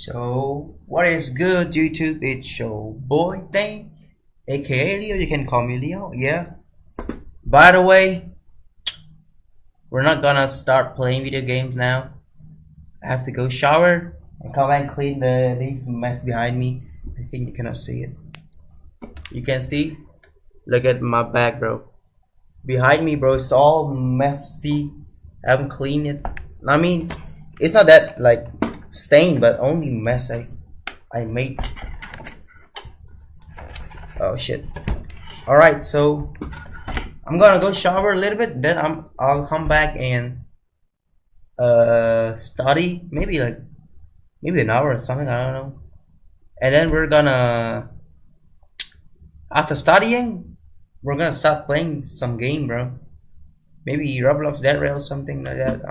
So, what is good, YouTube? It's your boy Thing, aka Leo. You can call me Leo. Yeah. By the way, we're not gonna start playing video games now. I have to go shower and come and clean this mess behind me. I think you cannot see it. You can see. Look at my back, bro. Behind me, bro, it's all messy. I haven't cleaned it. I mean, it's not that like stain, but only mess I made. Oh shit. All right, so I'm gonna go shower a little bit, then I'll come back and study maybe an hour or something, I don't know. And then we're gonna, after studying, we're gonna start playing some game, bro. Maybe Roblox Dead Rail, something like that.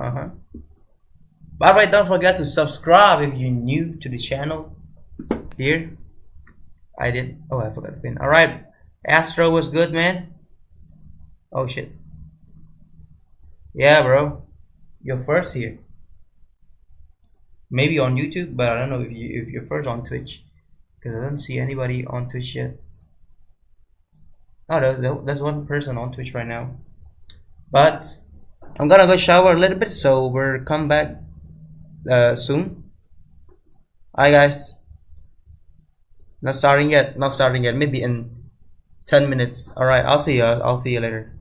By the way, don't forget to subscribe if you're new to the channel. Here, I did. Oh, I forgot to pin. All right, Astro was good, man. Oh shit. Yeah, bro, you're first here. Maybe on YouTube, but I don't know if you're first on Twitch, because I don't see anybody on Twitch yet. Oh, there's one person on Twitch right now. But I'm gonna go shower a little bit, so we'll come back soon. Hi guys. Not starting yet. Maybe in 10 minutes. All right. I'll see you later.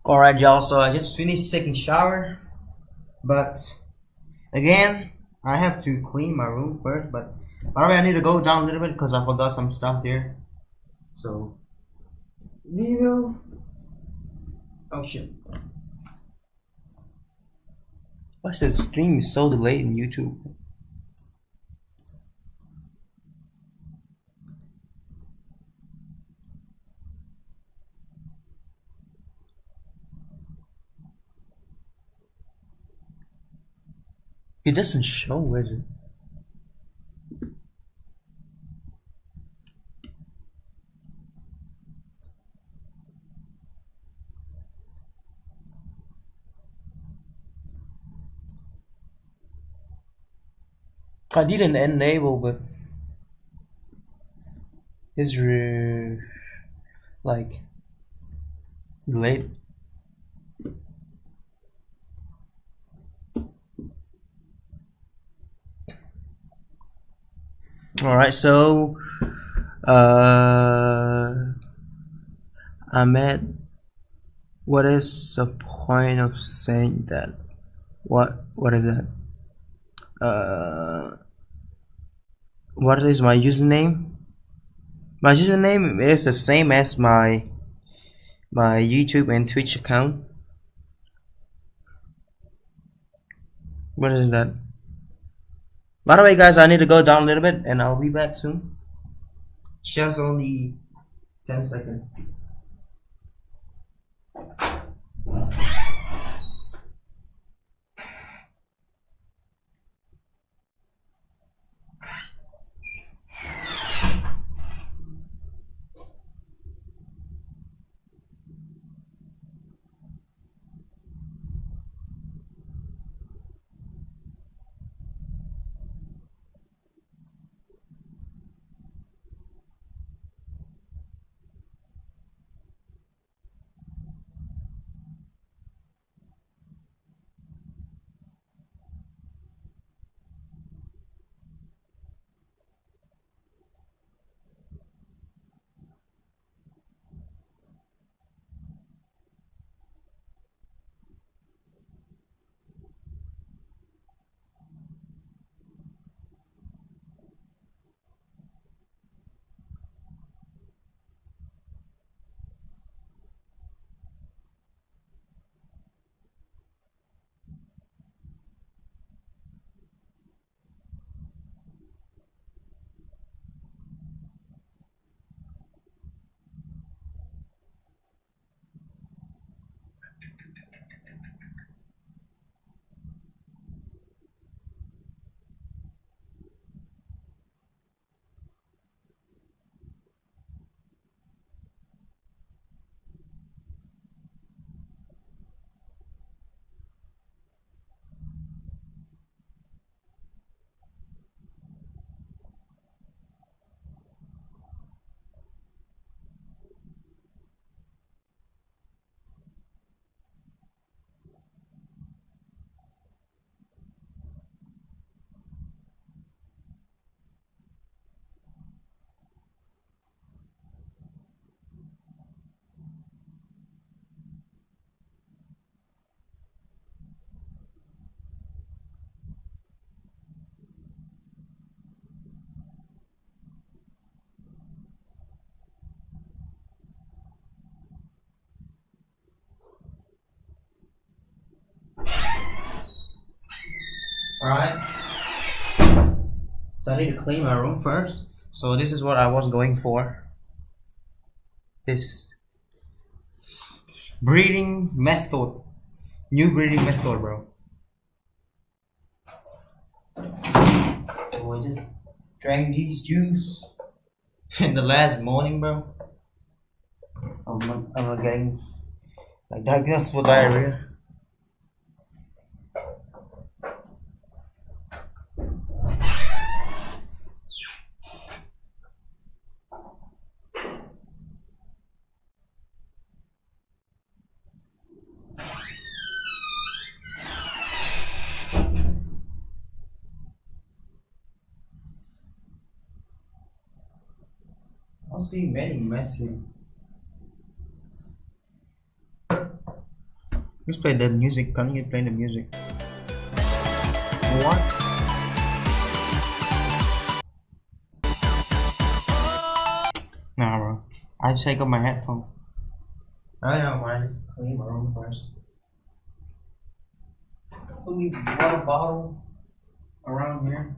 Alright, y'all, so I just finished taking shower, but again, I have to clean my room first, but by the way, I need to go down a little bit because I forgot some stuff there. So, we will. Oh shit. Why the stream is so delayed in YouTube? It doesn't show, is it? I didn't enable, but it's like late. All right, so Ahmed, what is the point of saying that? What is that? What is my username? My username is the same as my YouTube and Twitch account. What is that? By the way, guys, I need to go down a little bit and I'll be back soon. Just only 10 seconds. Alright. So I need to clean my room first. So this is what I was going for. This breeding method. New breeding method, bro. So I just drank these juice in the last morning, bro. I'm not getting like diagnosed with diarrhea. I don't see many mess here. Let's play the music. Can you play the music? What? Nah, bro. I take off my headphone. I know, man. Just clean my room first. So we water bottle around here.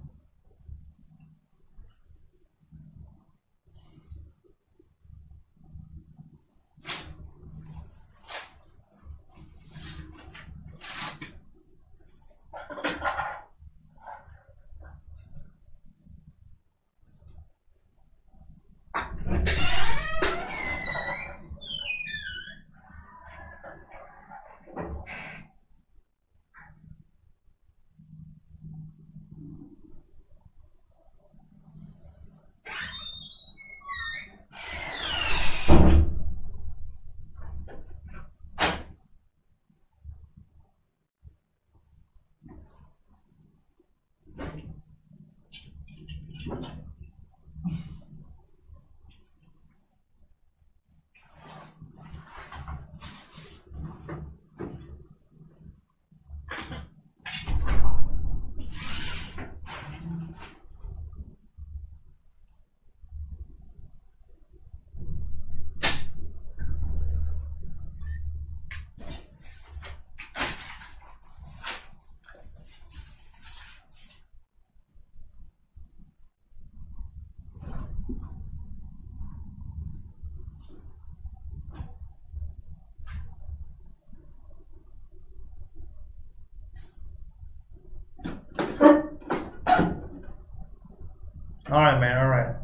Alright, man, alright.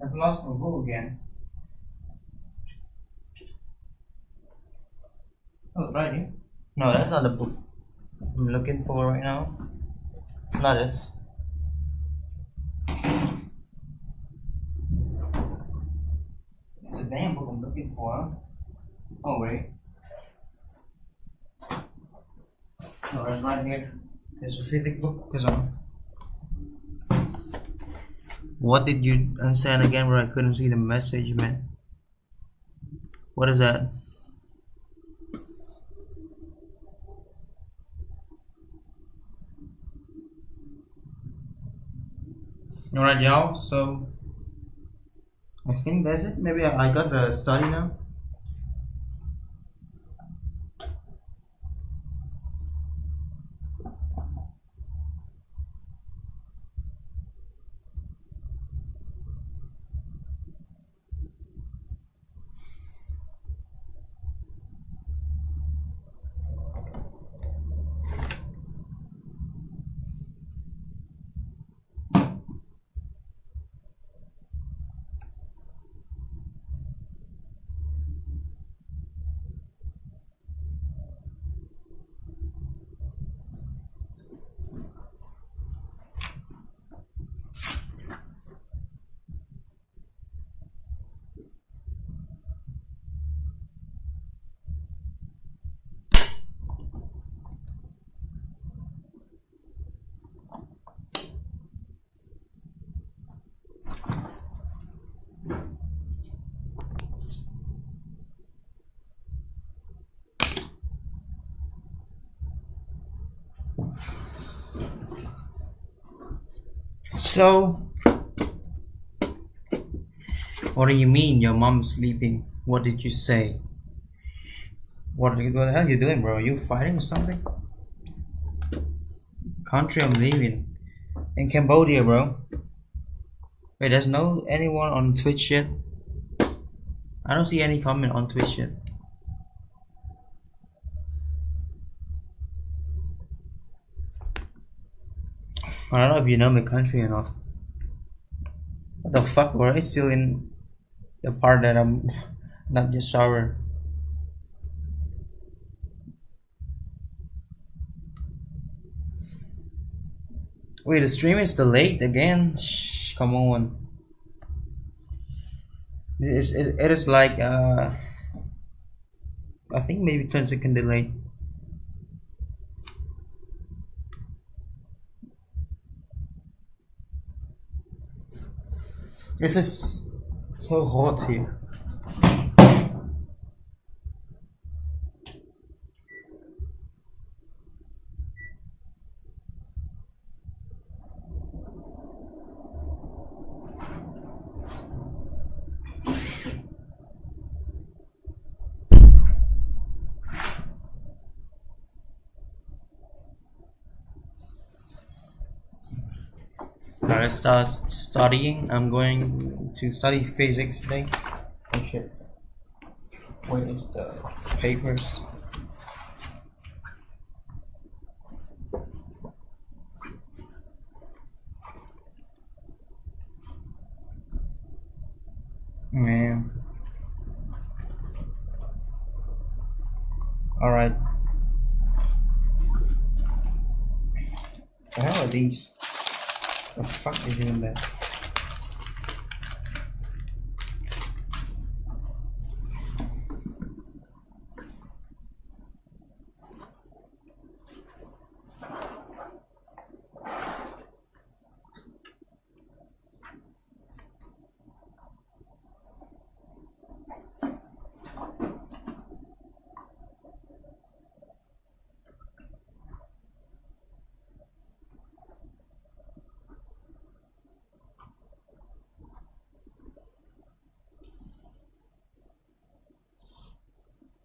I've lost my book again. Oh, right here. No, that's not the book I'm looking for right now. Not it. It's the damn book I'm looking for, huh? Oh, wait. No, it's right here. The specific book, because What did you send again where I couldn't see the message, man? What is that? Alright, y'all, so I think that's it. Maybe I got the study now. So, what do you mean your mom's sleeping? What did you say? What the hell are you doing, bro? Are you fighting something? Country I'm leaving. In Cambodia, bro. Wait, there's no anyone on Twitch yet? I don't see any comment on Twitch yet. I don't know if you know my country or not. What the fuck, bro? I'm still in the part that I'm not just shower. Wait, the stream is delayed again? Shh, come on. It is like I think maybe 10-second delay. This is so hot here. Let's start studying. I'm going to study physics today. Oh shit. Where is the papers? Man. Alright. The hell are these? The fuck is in there?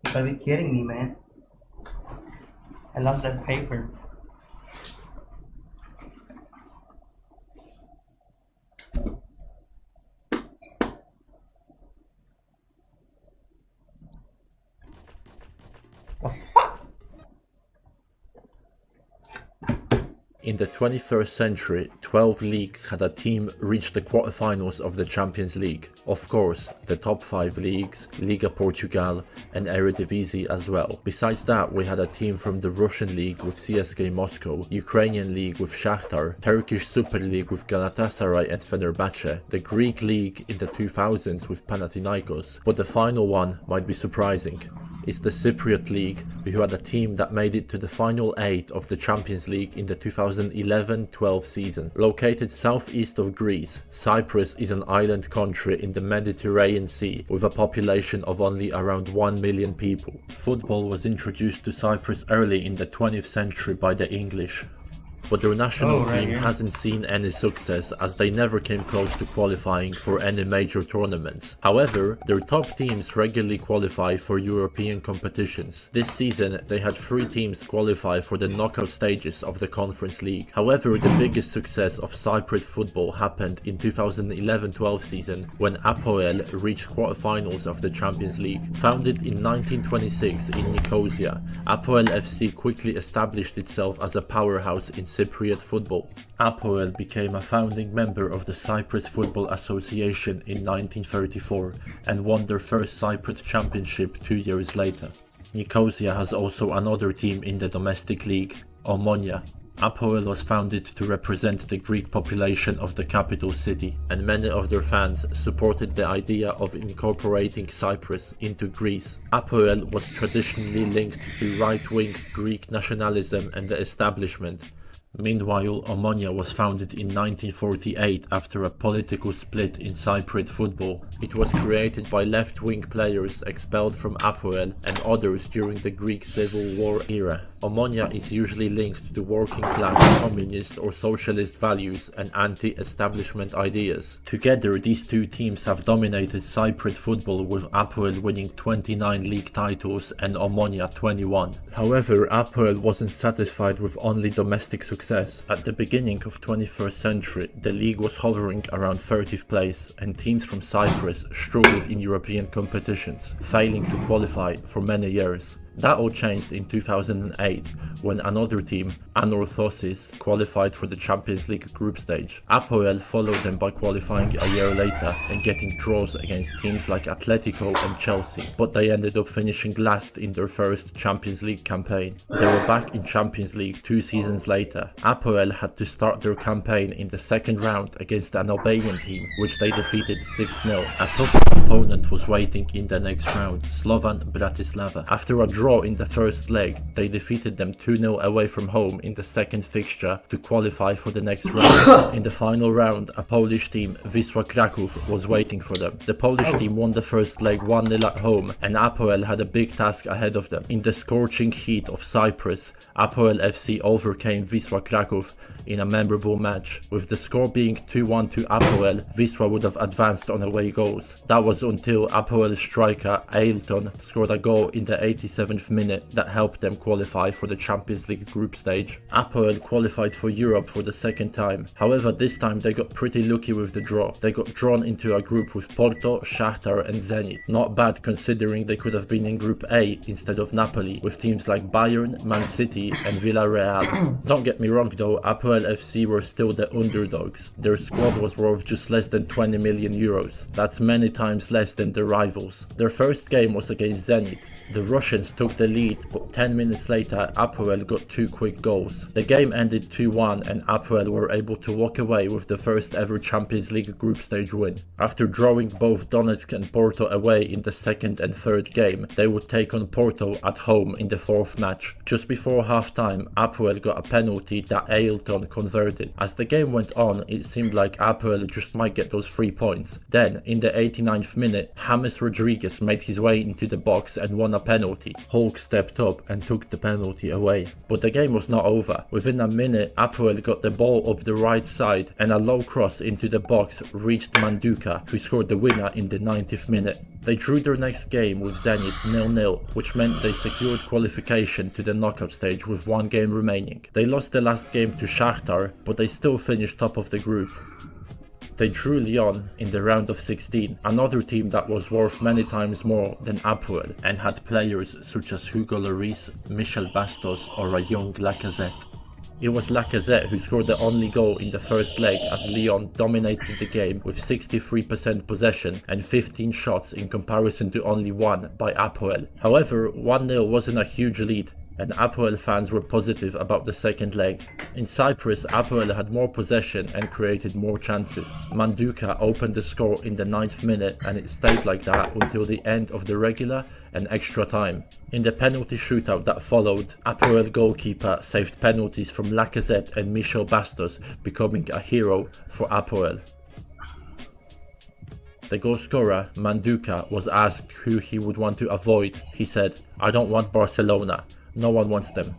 You gotta be kidding me, man. I lost that paper. The fuck? In the 21st century, 12 leagues had a team reach the quarterfinals of the Champions League. Of course, the top 5 leagues, Liga Portugal and Eredivisie as well. Besides that, we had a team from the Russian League with CSKA Moscow, Ukrainian League with Shakhtar, Turkish Super League with Galatasaray and Fenerbahce, the Greek League in the 2000s with Panathinaikos, but the final one might be surprising. It's the Cypriot League, who had a team that made it to the final 8 of the Champions League in the 2011-12 season. Located southeast of Greece, Cyprus is an island country in the Mediterranean Sea with a population of only around 1 million people. Football was introduced to Cyprus early in the 20th century by the English, but their national team hasn't seen any success as they never came close to qualifying for any major tournaments. However, their top teams regularly qualify for European competitions. This season, they had 3 teams qualify for the knockout stages of the Conference League. However, the biggest success of Cypriot football happened in 2011-12 season when Apoel reached quarterfinals of the Champions League. Founded in 1926 in Nicosia, Apoel FC quickly established itself as a powerhouse in Cypriot football. Apoel became a founding member of the Cyprus Football Association in 1934 and won their first Cypriot championship 2 years later. Nicosia has also another team in the domestic league, Omonia. Apoel was founded to represent the Greek population of the capital city, and many of their fans supported the idea of incorporating Cyprus into Greece. Apoel was traditionally linked to right-wing Greek nationalism and the establishment. Meanwhile, Omonia was founded in 1948 after a political split in Cypriot football. It was created by left-wing players expelled from Apoel and others during the Greek Civil War era. Omonia is usually linked to working class, communist or socialist values and anti-establishment ideas. Together, these two teams have dominated Cypriot football, with Apoel winning 29 league titles and Omonia 21. However, Apoel wasn't satisfied with only domestic success. At the beginning of 21st century, the league was hovering around 30th place and teams from Cyprus struggled in European competitions, failing to qualify for many years. That all changed in 2008 when another team, Anorthosis, qualified for the Champions League group stage. Apoel followed them by qualifying a year later and getting draws against teams like Atletico and Chelsea, but they ended up finishing last in their first Champions League campaign. They were back in Champions League 2 seasons later. Apoel had to start their campaign in the second round against an Albanian team, which they defeated 6-0. A tough opponent was waiting in the next round, Slovan Bratislava. After a draw draw in the first leg, they defeated them 2-0 away from home in the second fixture to qualify for the next round. In the final round, a Polish team, Wisła Kraków, was waiting for them. The Polish team won the first leg 1-0 at home, and Apoel had a big task ahead of them. In the scorching heat of Cyprus, Apoel FC overcame Wisła Kraków in a memorable match. With the score being 2-1 to Apoel, Wisła would have advanced on away goals. That was until Apoel striker Ailton scored a goal in the 87th minute that helped them qualify for the Champions League group stage. Apoel qualified for Europe for the second time. However, this time they got pretty lucky with the draw. They got drawn into a group with Porto, Shakhtar and Zenit. Not bad considering they could have been in Group A instead of Napoli, with teams like Bayern, Man City and Villarreal. Don't get me wrong though, Apoel FC were still the underdogs. Their squad was worth just less than 20 million euros. That's many times less than their rivals. Their first game was against Zenit. The Russians took the lead, but 10 minutes later Apoel got 2 quick goals. The game ended 2-1 and Apoel were able to walk away with the first ever Champions League group stage win. After drawing both Donetsk and Porto away in the second and third game, they would take on Porto at home in the fourth match. Just before half-time, Apoel got a penalty that Ailton converted. As the game went on, it seemed like Apoel just might get those 3 points. Then, in the 89th minute, James Rodriguez made his way into the box and won a penalty. Hulk stepped up and took the penalty away. But the game was not over. Within a minute, Apoel got the ball up the right side and a low cross into the box reached Manduka, who scored the winner in the 90th minute. They drew their next game with Zenit 0-0, which meant they secured qualification to the knockout stage with 1 game remaining. They lost the last game to Shakhtar, but they still finished top of the group. They drew Lyon in the round of 16, another team that was worth many times more than Apoel and had players such as Hugo Lloris, Michel Bastos or a young Lacazette. It was Lacazette who scored the only goal in the first leg as Lyon dominated the game with 63% possession and 15 shots in comparison to only 1 by Apoel. However, 1-0 wasn't a huge lead, and Apoel fans were positive about the second leg. In Cyprus, Apoel had more possession and created more chances. Manduka opened the score in the 9th minute and it stayed like that until the end of the regular and extra time. In the penalty shootout that followed, Apoel goalkeeper saved penalties from Lacazette and Michel Bastos, becoming a hero for Apoel. The goal scorer, Manduka, was asked who he would want to avoid. He said, "I don't want Barcelona. No one wants them."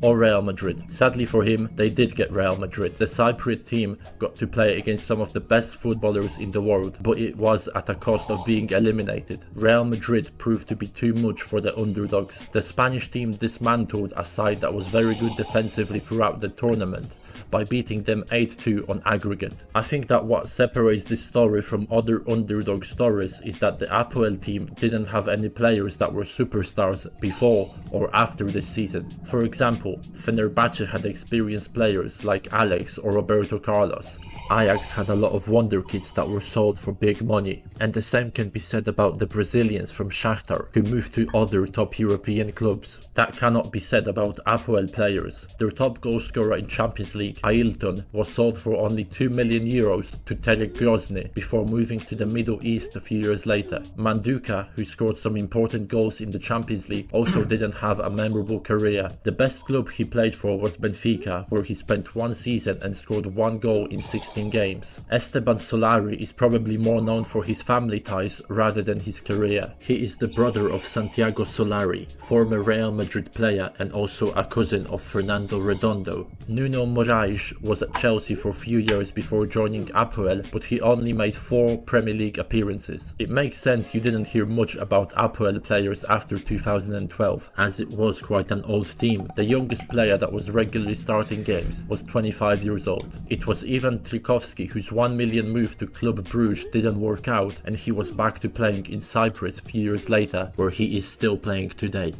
Or Real Madrid. Sadly for him, they did get Real Madrid. The Cypriot team got to play against some of the best footballers in the world, but it was at a cost of being eliminated. Real Madrid proved to be too much for the underdogs. The Spanish team dismantled a side that was very good defensively throughout the tournament by beating them 8-2 on aggregate. I think that what separates this story from other underdog stories is that the Apoel team didn't have any players that were superstars before or after this season. For example, Fenerbahce had experienced players like Alex or Roberto Carlos. Ajax had a lot of wonder kids that were sold for big money. And the same can be said about the Brazilians from Shakhtar, who moved to other top European clubs. That cannot be said about Apoel players. Their top goal scorer in Champions League, Ailton, was sold for only 2 million euros to Terek Grozny before moving to the Middle East a few years later. Manduka, who scored some important goals in the Champions League, also didn't have a memorable career. The best club he played for was Benfica, where he spent 1 season and scored 1 goal in 16 games. Esteban Solari is probably more known for his family ties rather than his career. He is the brother of Santiago Solari, former Real Madrid player and also a cousin of Fernando Redondo. Nuno Moraes was at Chelsea for a few years before joining Apoel, but he only made 4 Premier League appearances. It makes sense you didn't hear much about Apoel players after 2012, as it was quite an old team. The youngest player that was regularly starting games was 25 years old. It was Ivan Trikovski, whose 1 million move to Club Bruges didn't work out, and he was back to playing in Cyprus a few years later, where he is still playing today.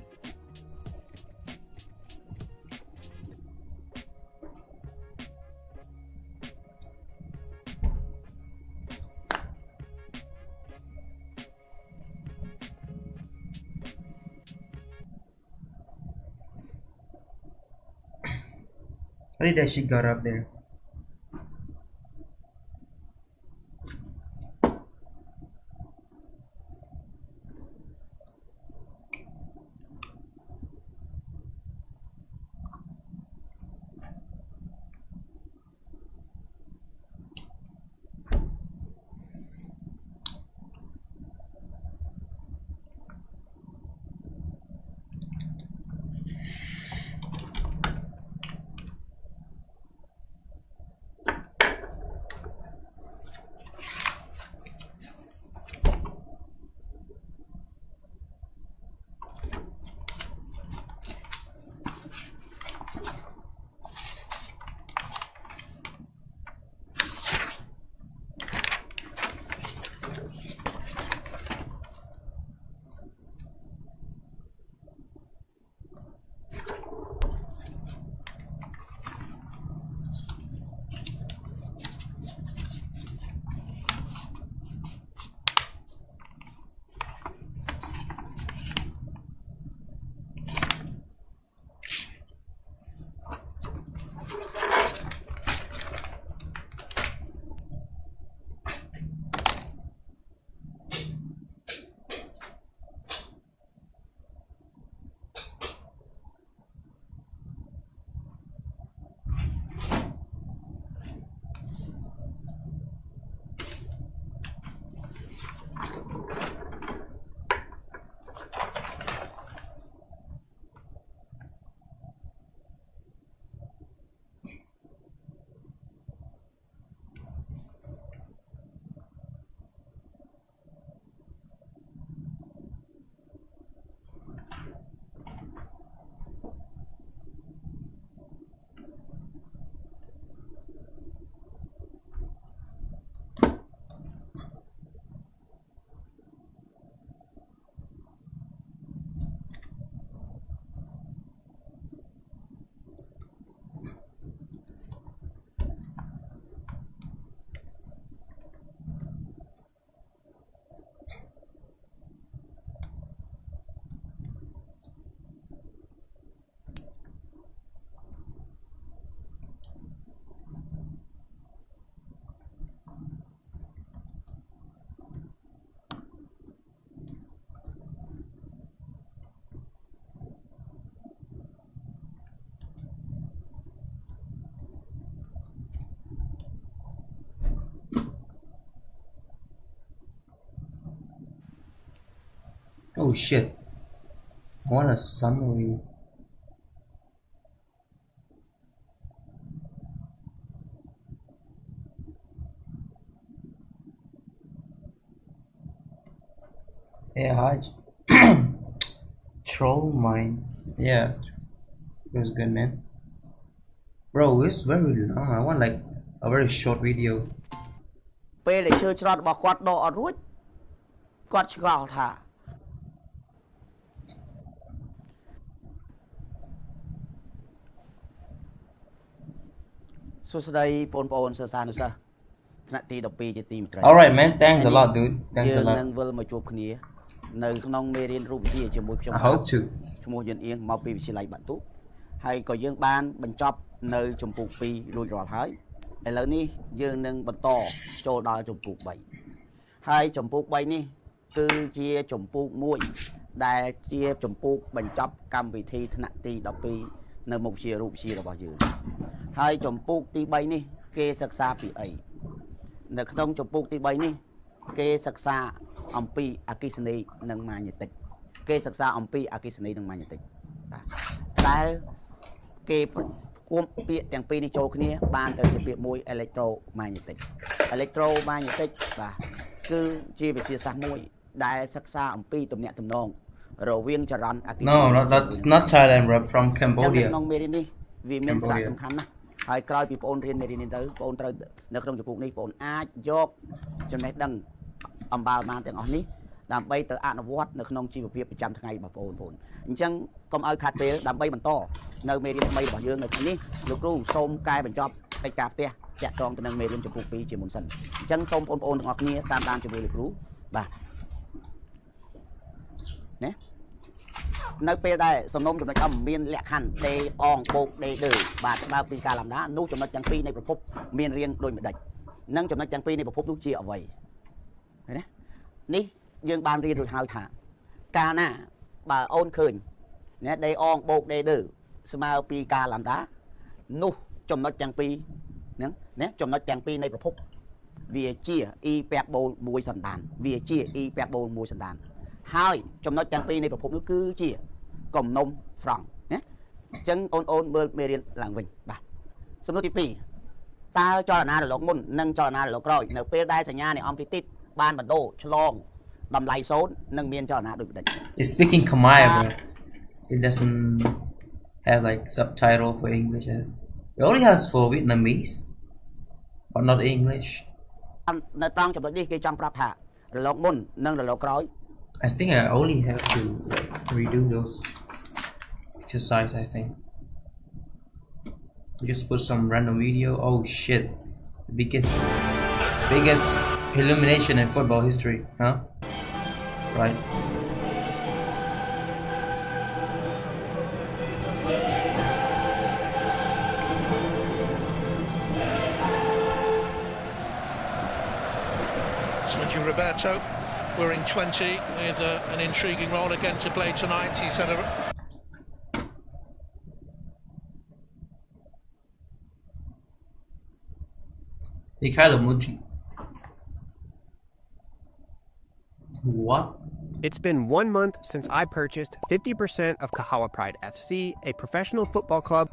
How did she got up there? Oh shit. I want a summary. Yeah, hi. Troll mine. Yeah, it was good, man. Bro, it's very long. I want like a very short video. ពេលដែលឈើច្រត់របស់គាត់ដកអត់រួចគាត់ឆ្ងល់ថាសួស្តីបងប្អូនសិស្សានុសិស្សថ្នាក់ទី12ជាទីមេត្រី Alright man, thanks a lot dude. Thanks a យើង lot. នឹងវិលមកជួបគ្នានៅក្នុងមេរៀនរូបវិទ្យាជាមួយខ្ញុំ I hope to. ឈ្មោះយិនអៀងមកពីវិទ្យាល័យបាត់ទូហើយក៏យើងបានបញ្ចប់នៅចម្ពោះ2រួចរាល់ហើយឥឡូវនេះយើងនឹងបន្តចូលដល់ចម្ពោះ3ហើយចម្ពោះ3នេះគឺជាចម្ពោះមួយដែលជាចម្ពោះបញ្ចប់កម្មវិធីថ្នាក់ទី12នៅមុខវិជ្ជារូបវិទ្យារបស់យើងហើយចម្ពោះទី3នេះគេសិក្សាពីអីនៅក្នុងចម្ពោះទី3នេះគេសិក្សាអំពីអគ្គិសនីនិងម៉ាញេទិកគេសិក្សាអំពីអគ្គិសនីនិងម៉ាញេទិកតែគេគួមពាក្យទាំងពីរនេះចូលគ្នាបានទៅជាពាក្យមួយ electromagnetic electromagnetic បាទគឺជាវិទ្យាសាស្ត្រមួយដែលសិក្សាអំពីទំនាក់ទំនងរវាងចរន្តអគ្គិសនី No, not Thailand, bro. From Cambodia. ក្នុងមេរៀននេះវាមានសារៈសំខាន់ណាស់ហើយក្រោយពីបងរៀនមេរៀននេះទៅបងត្រូវនៅក្នុងចម្ពោះនេះបងអាចយកចំណេះដឹងអំបាលបានទាំងអស់នេះដើម្បីទៅអនុវត្តនៅក្នុងជីវភាពប្រចាំថ្ងៃរបស់បងប្អូនអញ្ចឹងកុំឲ្យខាត់ពេលដើម្បីបន្តនៅមេរៀនថ្មីរបស់យើងនៅថ្ងៃនេះលោកគ្រូសូមកែបញ្ចប់កិច្ចការផ្ទះតាក់ទងទៅនឹងមេរៀនចម្ពោះ2ជាមុនសិនអញ្ចឹងសូមបងប្អូនទាំងអស់គ្នាតាមដានជាមួយលោកគ្រូបាទណានៅពេលដែលសំណុំចំណុចអមានលក្ខខណ្ឌដេអងបូកដេដឺបាទស្មើពីការលំដានោះចំណុចទាំងពីរនៃប្រភពមានរាងដូចម្ដេចនិងចំណុចទាំងពីរនៃប្រភពនោះជាអ្វីឃើញទេនេះយើងបានរៀនរួចហើយថាកាលណាបើអូនឃើញណាដេអងបូកដេដឺស្មើពីការលំដានោះចំណុចទាំងពីរហ្នឹងណាចំណុចទាំងពីរនៃប្រភពវាជា e ពាក់បូល1សន្តានវាជា e ពាក់បូល1សន្តានហើយចំណុចទាំងពីរនៃប្រភពនោះគឺជាគំនុំហ្វ្រង់ណាអញ្ចឹងអូនមើលមេរៀនឡើងវិញបាទសំណួរទី2តើចលនារលកមុននិងចលនារលកក្រោយនៅពេលដែលសញ្ញានៃអមទីទីតបានបណ្ដូរឆ្លងតម្លៃ0នឹងមានចលនាដូចម្ដេច It's speaking Khmer, bro. It doesn't have like subtitle for English. It only has for Vietnamese, but not English. នៅត្រង់ចំណុចនេះគេចង់ប្រាប់ថារលកមុននិងរលកក្រោយI think I only have to like redo those exercise. I think just put some random video. Oh shit! Biggest illumination in football history, huh? Right. Sergio Roberto, wearing 20, with an intriguing role again to play tonight. He's had a What? It's been 1 month since I purchased 50% of Kahawa Pride FC, a professional football club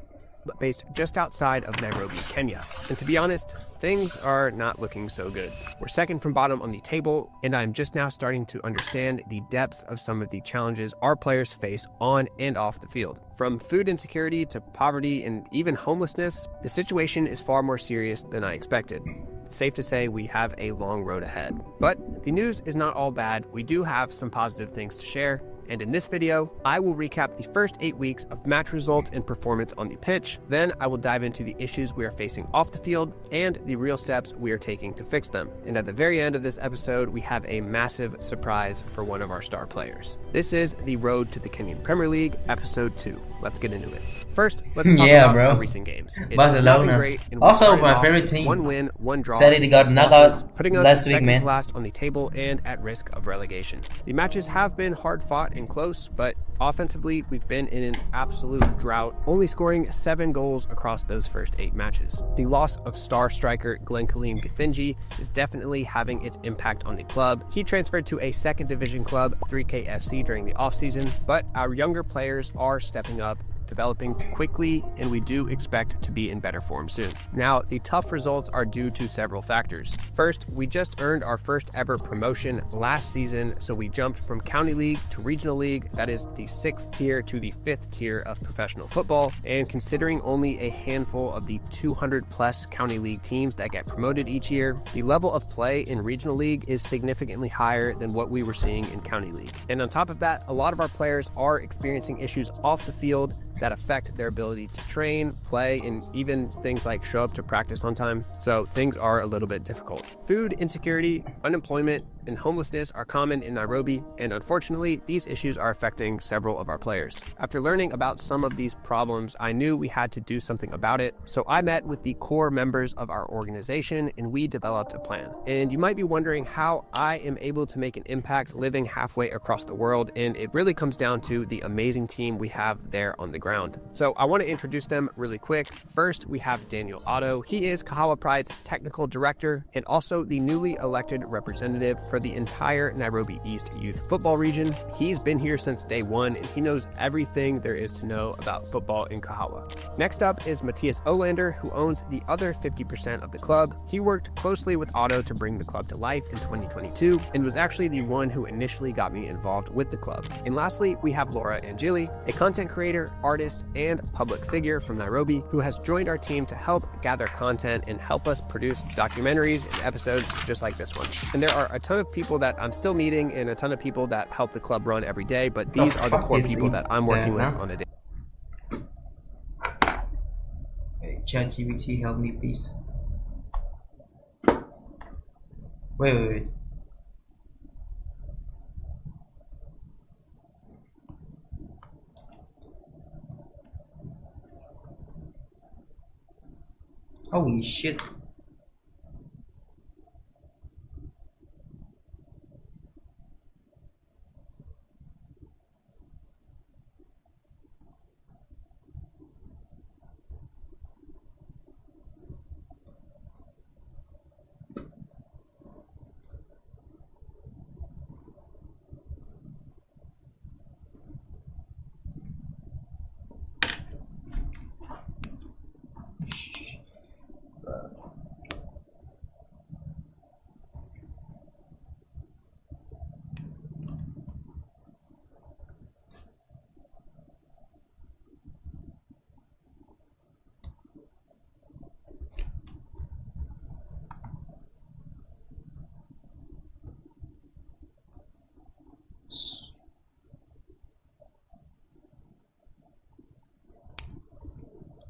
based just outside of Nairobi, Kenya. And to be honest, things are not looking so good. We're second from bottom on the table, and I'm just now starting to understand the depths of some of the challenges our players face on and off the field. From food insecurity to poverty and even homelessness, the situation is far more serious than I expected. It's safe to say we have a long road ahead. But the news is not all bad. We do have some positive things to share. And in this video, I will recap the first 8 weeks of match results and performance on the pitch. Then I will dive into the issues we are facing off the field and the real steps we are taking to fix them. And at the very end of this episode, we have a massive surprise for one of our star players. This is The Road to the Kenyan Premier League, Episode 2. Let's get into it. First, let's talk about the recent games. Barcelona. Also my favorite team. 1 win, 1 draw. Said it got knocked putting us last week, second man. to last on the table and at risk of relegation. The matches have been hard fought getting close, but offensively, we've been in an absolute drought, only scoring 7 goals across those first 8 matches. The loss of star striker Glenn Kaleem Gathinji is definitely having its impact on the club. He transferred to a second division club, 3K FC, during the offseason, but our younger players are stepping up, developing quickly, and we do expect to be in better form soon. Now, the tough results are due to several factors. First, we just earned our first ever promotion last season, so we jumped from county league to regional league. That is the 6th tier to the 5th tier of professional football, and considering only a handful of the 200 plus county league teams that get promoted each year, the level of play in regional league is significantly higher than what we were seeing in county league. And on top of that, a lot of our players are experiencing issues off the field that affect their ability to train, play, and even things like show up to practice on time. So things are a little bit difficult. Food insecurity, unemployment, and homelessness are common in Nairobi, and unfortunately, these issues are affecting several of our players. After learning about some of these problems, I knew we had to do something about it, so I met with the core members of our organization, and we developed a plan. And you might be wondering how I am able to make an impact living halfway across the world, and it really comes down to the amazing team we have there on the ground. So I want to introduce them really quick. First, we have Daniel Otto. He is Kahawa Pride's technical director and also the newly elected representative for the entire Nairobi East youth football region. He's been here since day one, and he knows everything there is to know about football in Kahawa. Next up is Matthias Olander, who owns the other 50% of the club. He worked closely with Otto to bring the club to life in 2022 and was actually the one who initially got me involved with the club. And lastly, we have Laura Angeli, a content creator, artist, and public figure from Nairobi, who has joined our team to help gather content and help us produce documentaries and episodes just like this one. And there are a ton of people that I'm still meeting and a ton of people that help the club run every day, but these are the core people that I'm working with on a day. Hey, ChatGPT, help me please. Wait. Holy shit.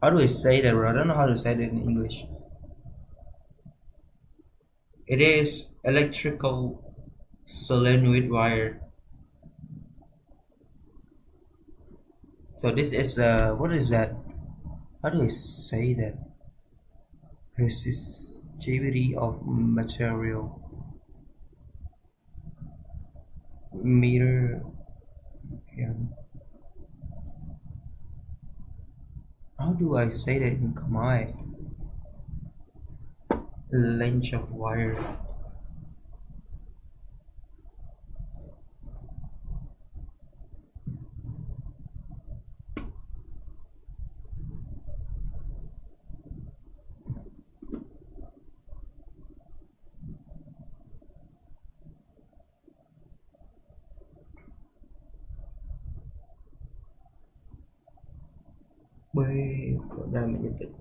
How do I say that, bro? I don't know how to say that in English. It is electrical solenoid wire. So this is what is that? How do I say that? Resistivity of material. Meter. Yeah. How do I say that in Khmer? Length of wire. B của đây mình nhận định.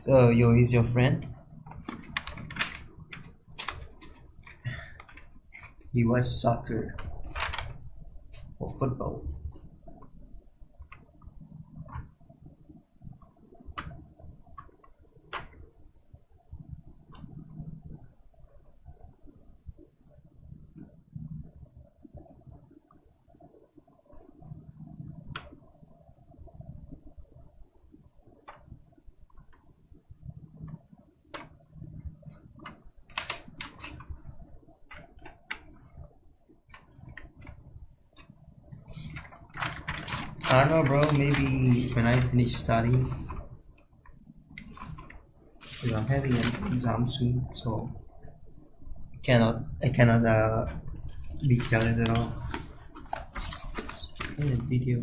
So Yo is your friend? He was soccer or football. I don't know, bro. Maybe when I finish studying, because I'm having an exam soon, so I cannot be careless at all. Speaking of video.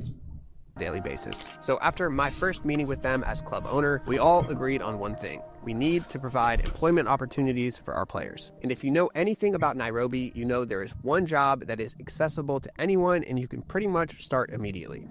Daily basis. So after my first meeting with them as club owner, we all agreed on one thing. We need to provide employment opportunities for our players. And if you know anything about Nairobi, you know there is one job that is accessible to anyone and you can pretty much start immediately.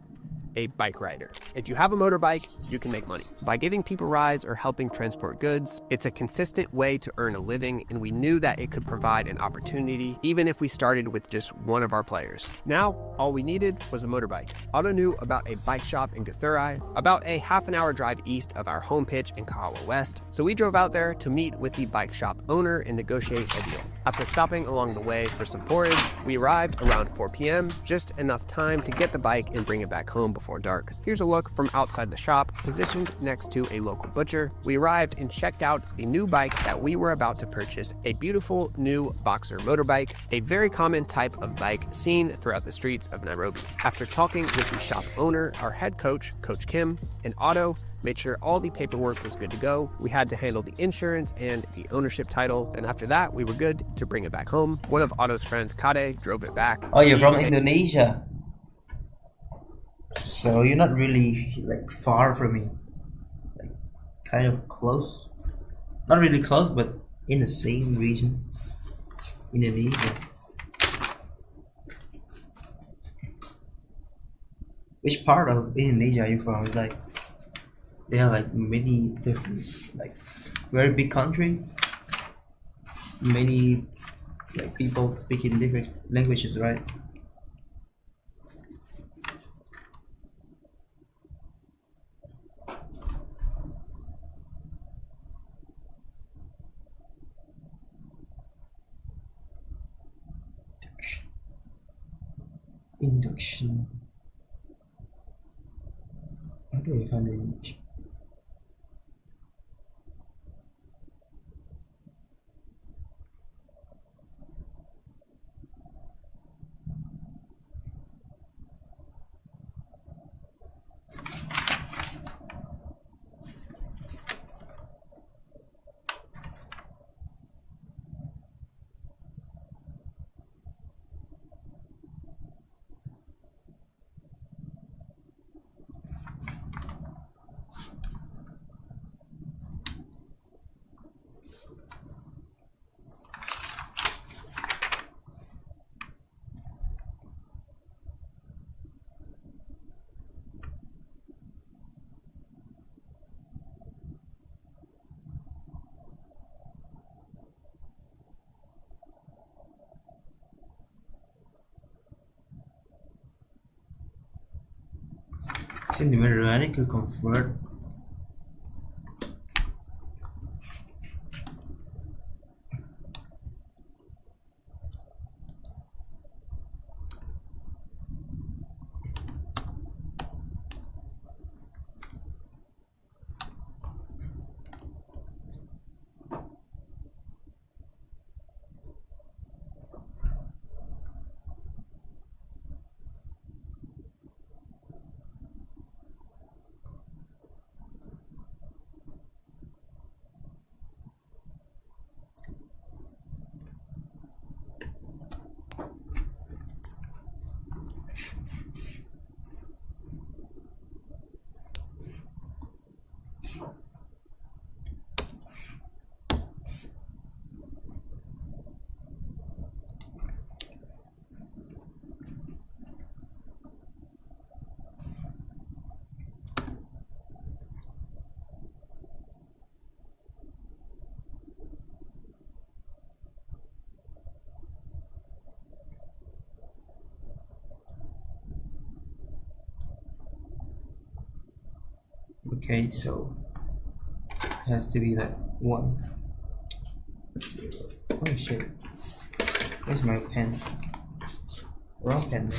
A bike rider. If you have a motorbike, you can make money. By giving people rides or helping transport goods, it's a consistent way to earn a living, and we knew that it could provide an opportunity even if we started with just one of our players. Now, all we needed was a motorbike. Otto knew about a bike shop in Githurai, about a half-an-hour drive east of our home pitch in Kahawa West, so we drove out there to meet with the bike shop owner and negotiate a deal. After stopping along the way for some porridge, we arrived around 4 p.m., just enough time to get the bike and bring it back home before dark. Here's a look from outside the shop, positioned next to a local butcher. We arrived and checked out the new bike that we were about to purchase, a beautiful new Boxer motorbike, a very common type of bike seen throughout the streets of Nairobi. After talking with the shop owner, our head coach, Coach Kim, and Otto, made sure all the paperwork was good to go. We had to handle the insurance and the ownership title. And after that, we were good to bring it back home. One of Otto's friends, Kade, drove it back. Oh, you're from Indonesia. So you're not really like far from me. Like kind of close. Not really close, but in the same region. Indonesia. Which part of Indonesia are you from? It's like there are like many different, like very big country. Many like people speaking different languages, right? Induction. How do I find the image? Xin thì mình rửa này cứ comfort. Okay, so it has to be like 1. Oh shit. Where's my pen? Wrong pen, man.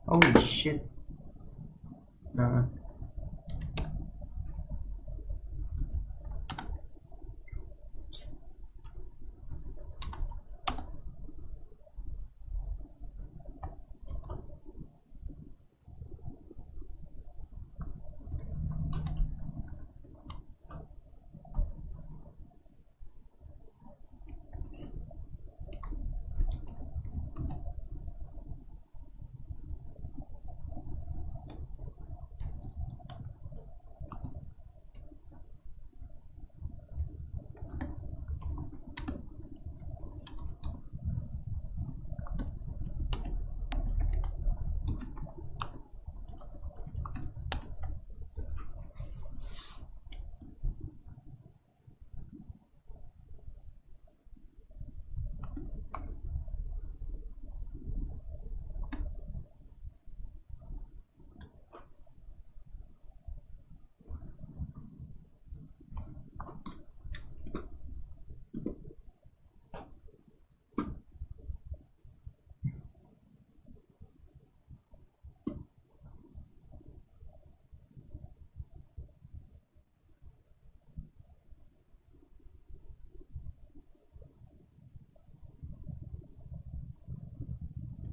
Holy shit.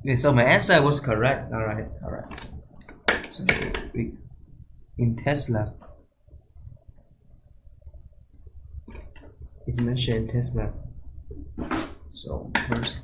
Okay, so my answer was correct. Alright. So we in Tesla. It's mentioned Tesla. So first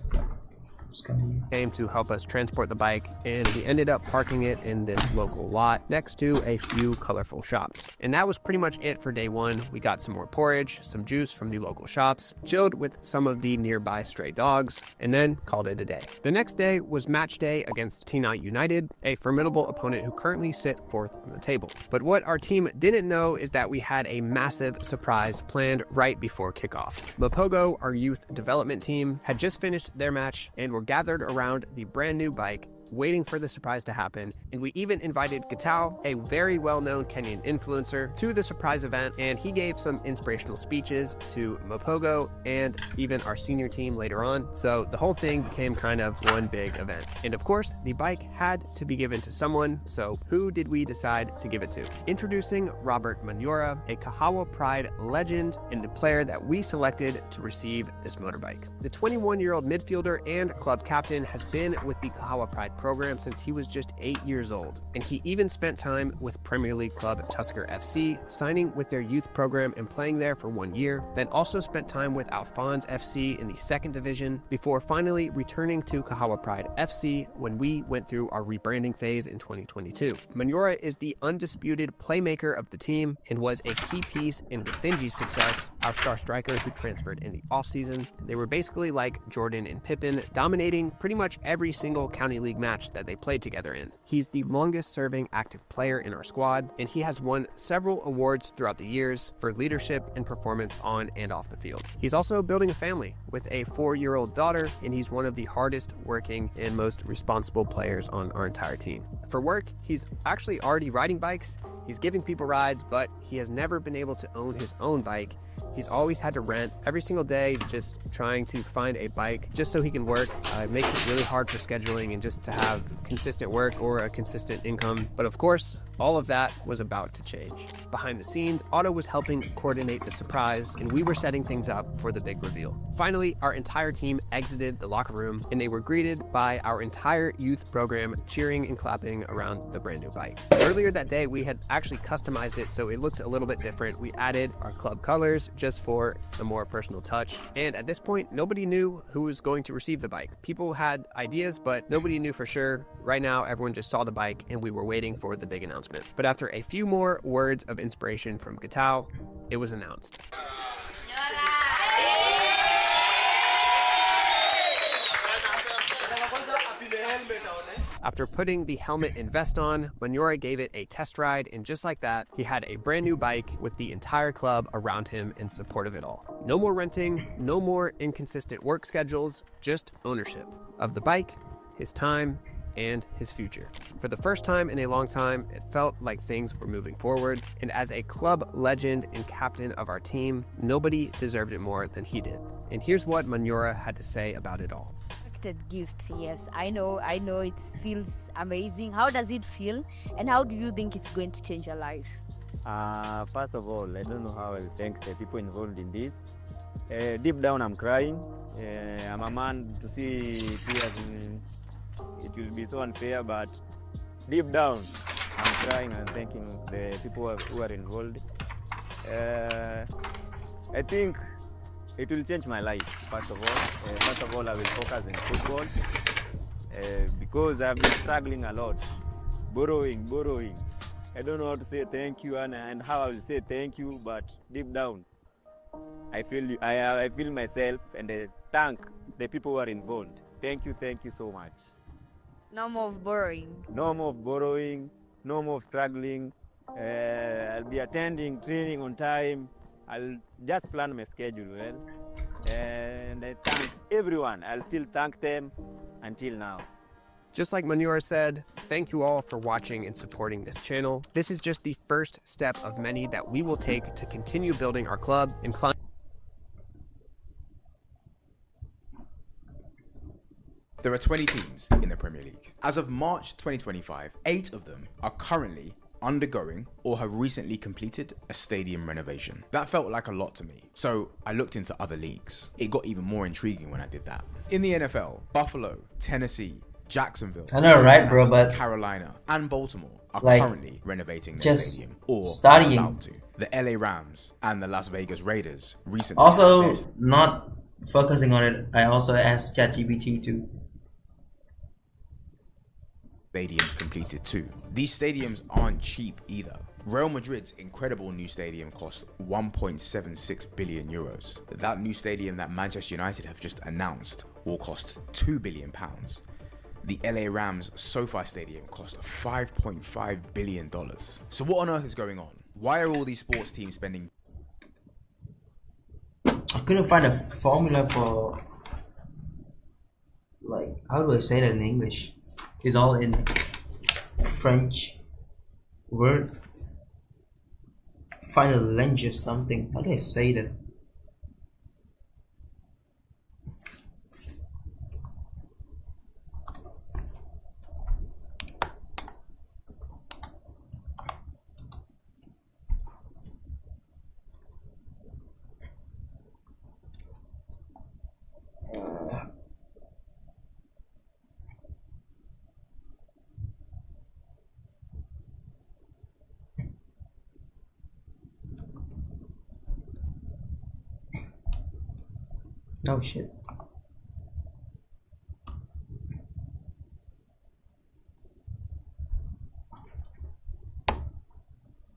came to help us transport the bike, and we ended up parking it in this local lot next to a few colorful shops. And that was pretty much it for day 1. We got some more porridge, some juice from the local shops, chilled with some of the nearby stray dogs, and then called it a day. The next day was match day against Tina United, a formidable opponent who currently sit 4th on the table. But what our team didn't know is that we had a massive surprise planned right before kickoff. Mapogo, our youth development team, had just finished their match and were gathered around the brand new bike, waiting for the surprise to happen, and we even invited Gatau, a very well-known Kenyan influencer, to the surprise event, and he gave some inspirational speeches to Mapogo and even our senior team later on, so the whole thing became kind of one big event. And of course, the bike had to be given to someone, so who did we decide to give it to? Introducing Robert Manyora, a Kahawa Pride legend and the player that we selected to receive this motorbike. The 21-year-old midfielder and club captain has been with the Kahawa Pride program since he was just 8 years old, and he even spent time with Premier League club Tusker FC, signing with their youth program and playing there for 1 year, then also spent time with Alphonse FC in the 2nd division, before finally returning to Kahawa Pride FC when we went through our rebranding phase in 2022. Manyora is the undisputed playmaker of the team and was a key piece in Gathinji's success, our star striker who transferred in the offseason. They were basically like Jordan and Pippen, dominating pretty much every single county league match that they played together in. He's the longest serving active player in our squad, and he has won several awards throughout the years for leadership and performance on and off the field. He's also building a family with a 4-year-old daughter, and he's one of the hardest working and most responsible players on our entire team. For work, he's actually already riding bikes, he's giving people rides, but he has never been able to own his own bike. He's always had to rent every single day, just trying to find a bike just so he can work. It makes it really hard for scheduling and just to have consistent work or a consistent income. But of course, all of that was about to change. Behind the scenes, Otto was helping coordinate the surprise, and we were setting things up for the big reveal. Finally, our entire team exited the locker room, and they were greeted by our entire youth program cheering and clapping around the brand new bike. Earlier that day, we had actually customized it so it looks a little bit different. We added our club colors just for a more personal touch. And at this point, nobody knew who was going to receive the bike. People had ideas, but nobody knew for sure. Right now, everyone just saw the bike, and we were waiting for the big announcement. But after a few more words of inspiration from Gatao, it was announced. After putting the helmet and vest on, Manora gave it a test ride, and just like that, he had a brand new bike with the entire club around him in support of it all. No more renting, no more inconsistent work schedules, just ownership of the bike, his time, and his future. For the first time in a long time, it felt like things were moving forward, and as a club legend and captain of our team, nobody deserved it more than he did. And here's what Manora had to say about it all. Gift, yes, I know it feels amazing. How does it feel, and how do you think it's going to change your life? First of all, I don't know how I'll thank the people involved in this. Deep down, I'm crying. I'm a man to see tears. It will be so unfair, but deep down, I'm crying and thanking the people who are involved. I think it will change my life, first of all. I will focus in football because I've been struggling a lot. Borrowing. I don't know how to say thank you and how I will say thank you, but deep down, I feel myself, and I thank the people who are involved. Thank you so much. No more of borrowing. No more of borrowing, no more of struggling. I'll be attending training on time. I'll just plan my schedule well. And I thank everyone. I'll still thank them until now. Just like Manora said, thank you all for watching and supporting this channel. This is just the first step of many that we will take to continue building our club and climb. There are 20 teams in the Premier League. As of March 2025, 8 of them are currently undergoing or have recently completed a stadium renovation. That felt like a lot to me, so I looked into other leagues. It got even more intriguing when I did that. In the NFL, Buffalo, Tennessee, Jacksonville, I know, right, bro? But Carolina and Baltimore are like, currently renovating their just stadium or studying. about to. The LA Rams and the Las Vegas Raiders recently Also, not focusing on it, I also asked ChatGPT to stadiums completed too. These stadiums aren't cheap either. Real Madrid's incredible new stadium cost 1.76 billion euros. That new stadium that Manchester United have just announced will cost 2 billion pounds. The LA Rams SoFi Stadium cost $5.5 billion. So what on earth is going on? Why are all these sports teams spending? I couldn't find a formula for, like, how do I say that in English? It's all in French word. Find a language or something. How do I say that? Oh shit.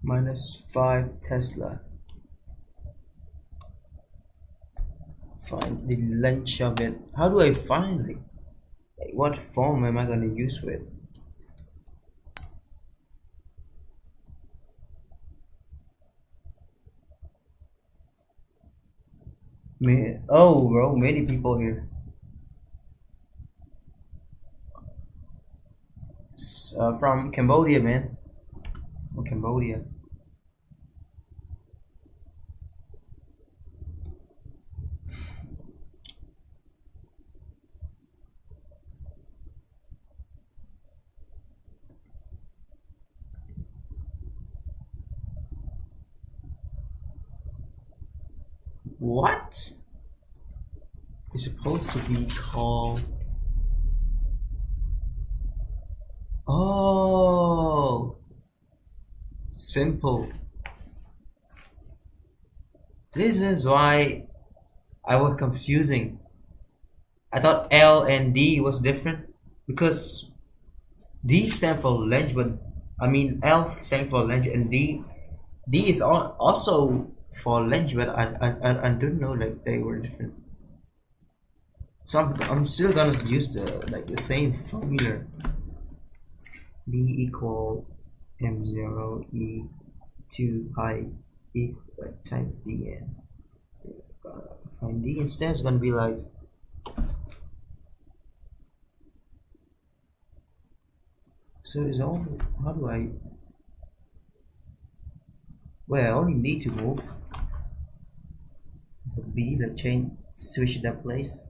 -5 Tesla. Find the length of it. How do I find it? Like, what form am I gonna use with? Oh, bro, many people here. From Cambodia, man. From Cambodia. What? It's supposed to be called. Oh, simple. This is why I was confusing. I thought L and D was different because D stands for length, but I mean L stands for length and D is also for length, but I don't know like they were different. So I'm still gonna use the same formula. B equal M0 E 2 pi equal times dn. Find D instead. It's gonna be like so. It's all. How do I? Well, I only need to move B. Like change, switch that place.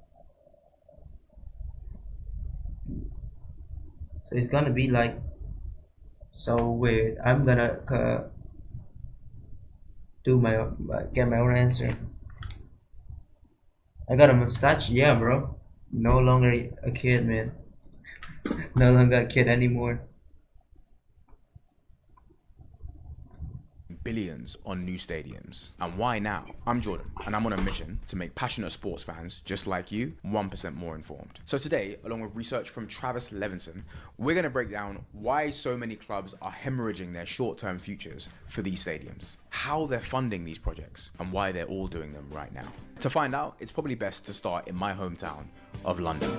So it's gonna be like. So wait, I'm gonna do get my own answer. I got a mustache, yeah, bro. No longer a kid, man. No longer a kid anymore. Billions on new stadiums. And why now? I'm Jordan, and I'm on a mission to make passionate sports fans just like you 1% more informed. So today, along with research from Travis Levinson, we're going to break down why so many clubs are hemorrhaging their short-term futures for these stadiums, how they're funding these projects, and why they're all doing them right now. To find out, it's probably best to start in my hometown of London.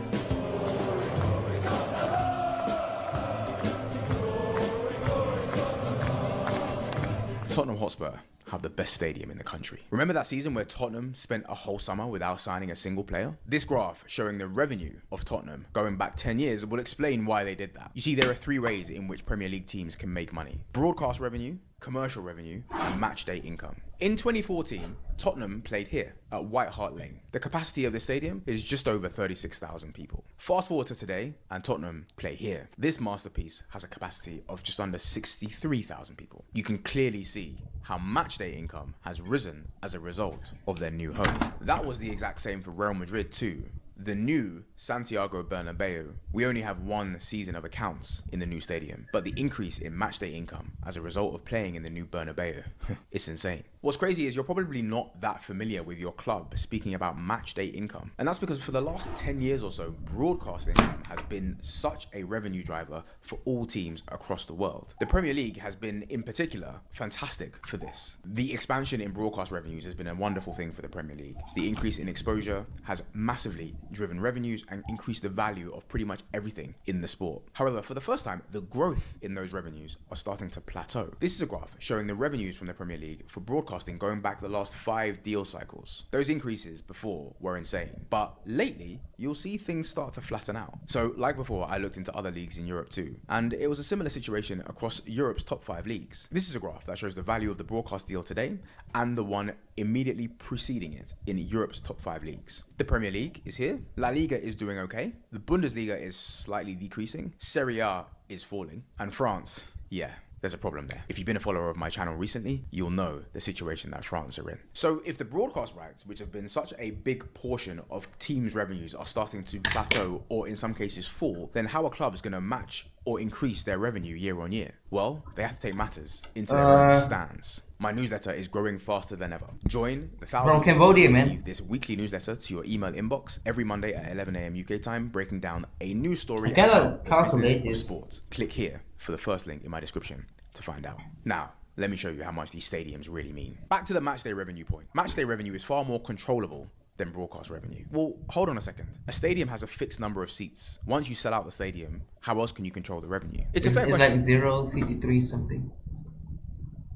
Tottenham Hotspur have the best stadium in the country. Remember that season where Tottenham spent a whole summer without signing a single player? This graph showing the revenue of Tottenham going back 10 years will explain why they did that. You see, there are three ways in which Premier League teams can make money: broadcast revenue, commercial revenue, and match day income. In 2014, Tottenham played here at White Hart Lane. The capacity of the stadium is just over 36,000 people. Fast forward to today, and Tottenham play here. This masterpiece has a capacity of just under 63,000 people. You can clearly see how match day income has risen as a result of their new home. That was the exact same for Real Madrid too. The new Santiago Bernabeu, we only have one season of accounts in the new stadium, but the increase in matchday income as a result of playing in the new Bernabeu, it's insane. What's crazy is you're probably not that familiar with your club speaking about matchday income. And that's because for the last 10 years or so, broadcast income has been such a revenue driver for all teams across the world. The Premier League has been, in particular, fantastic for this. The expansion in broadcast revenues has been a wonderful thing for the Premier League. The increase in exposure has massively driven revenues and increased the value of pretty much everything in the sport. However, for the first time, the growth in those revenues are starting to plateau. This is a graph showing the revenues from the Premier League for broadcasting going back the last 5 deal cycles. Those increases before were insane, but lately you'll see things start to flatten out. So like before, I looked into other leagues in Europe too, and it was a similar situation across Europe's top 5 leagues. This is a graph that shows the value of the broadcast deal today and the one immediately preceding it in Europe's top 5 leagues. The Premier League is here. La Liga is doing okay. The Bundesliga is slightly decreasing. Serie A is falling. And France, yeah, there's a problem there. If you've been a follower of my channel recently, you'll know the situation that France are in. So if the broadcast rights, which have been such a big portion of teams' revenues, are starting to plateau or in some cases fall, then how are clubs going to match or increase their revenue year on year? Well, they have to take matters into their own stands. My newsletter is growing faster than ever. Join the thousands from Cambodia, who man. receive this weekly newsletter to your email inbox every Monday at 11 a.m. UK time, breaking down a new story I gotta about the calculate business this. of sports. Click here for the first link in my description to find out. Now, let me show you how much these stadiums really mean. Back to the matchday revenue point. Matchday revenue is far more controllable than broadcast revenue. Well, hold on a second. A stadium has a fixed number of seats. Once you sell out the stadium, how else can you control the revenue? It's a fair It's question. like 0.53 something.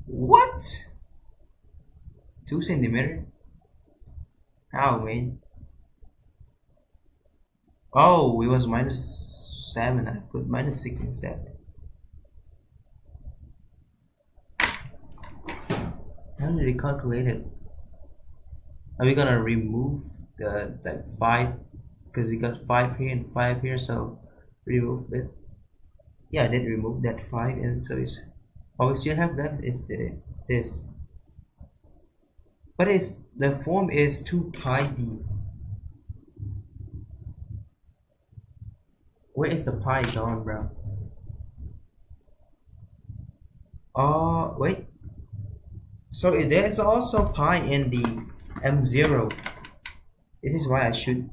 What? 2 centimeter? How, man? Oh, it was -7. I put -6 instead. How did it calculate it? Are we gonna remove that 5? Because we got 5 here and 5 here, so remove it. Yeah, I did remove that 5, and so it's. Oh, we still have that. Is this? But is the form is 2 pi d. Where is the pi gone, bro? Oh, wait. So there's also pi in the M0. This is why I should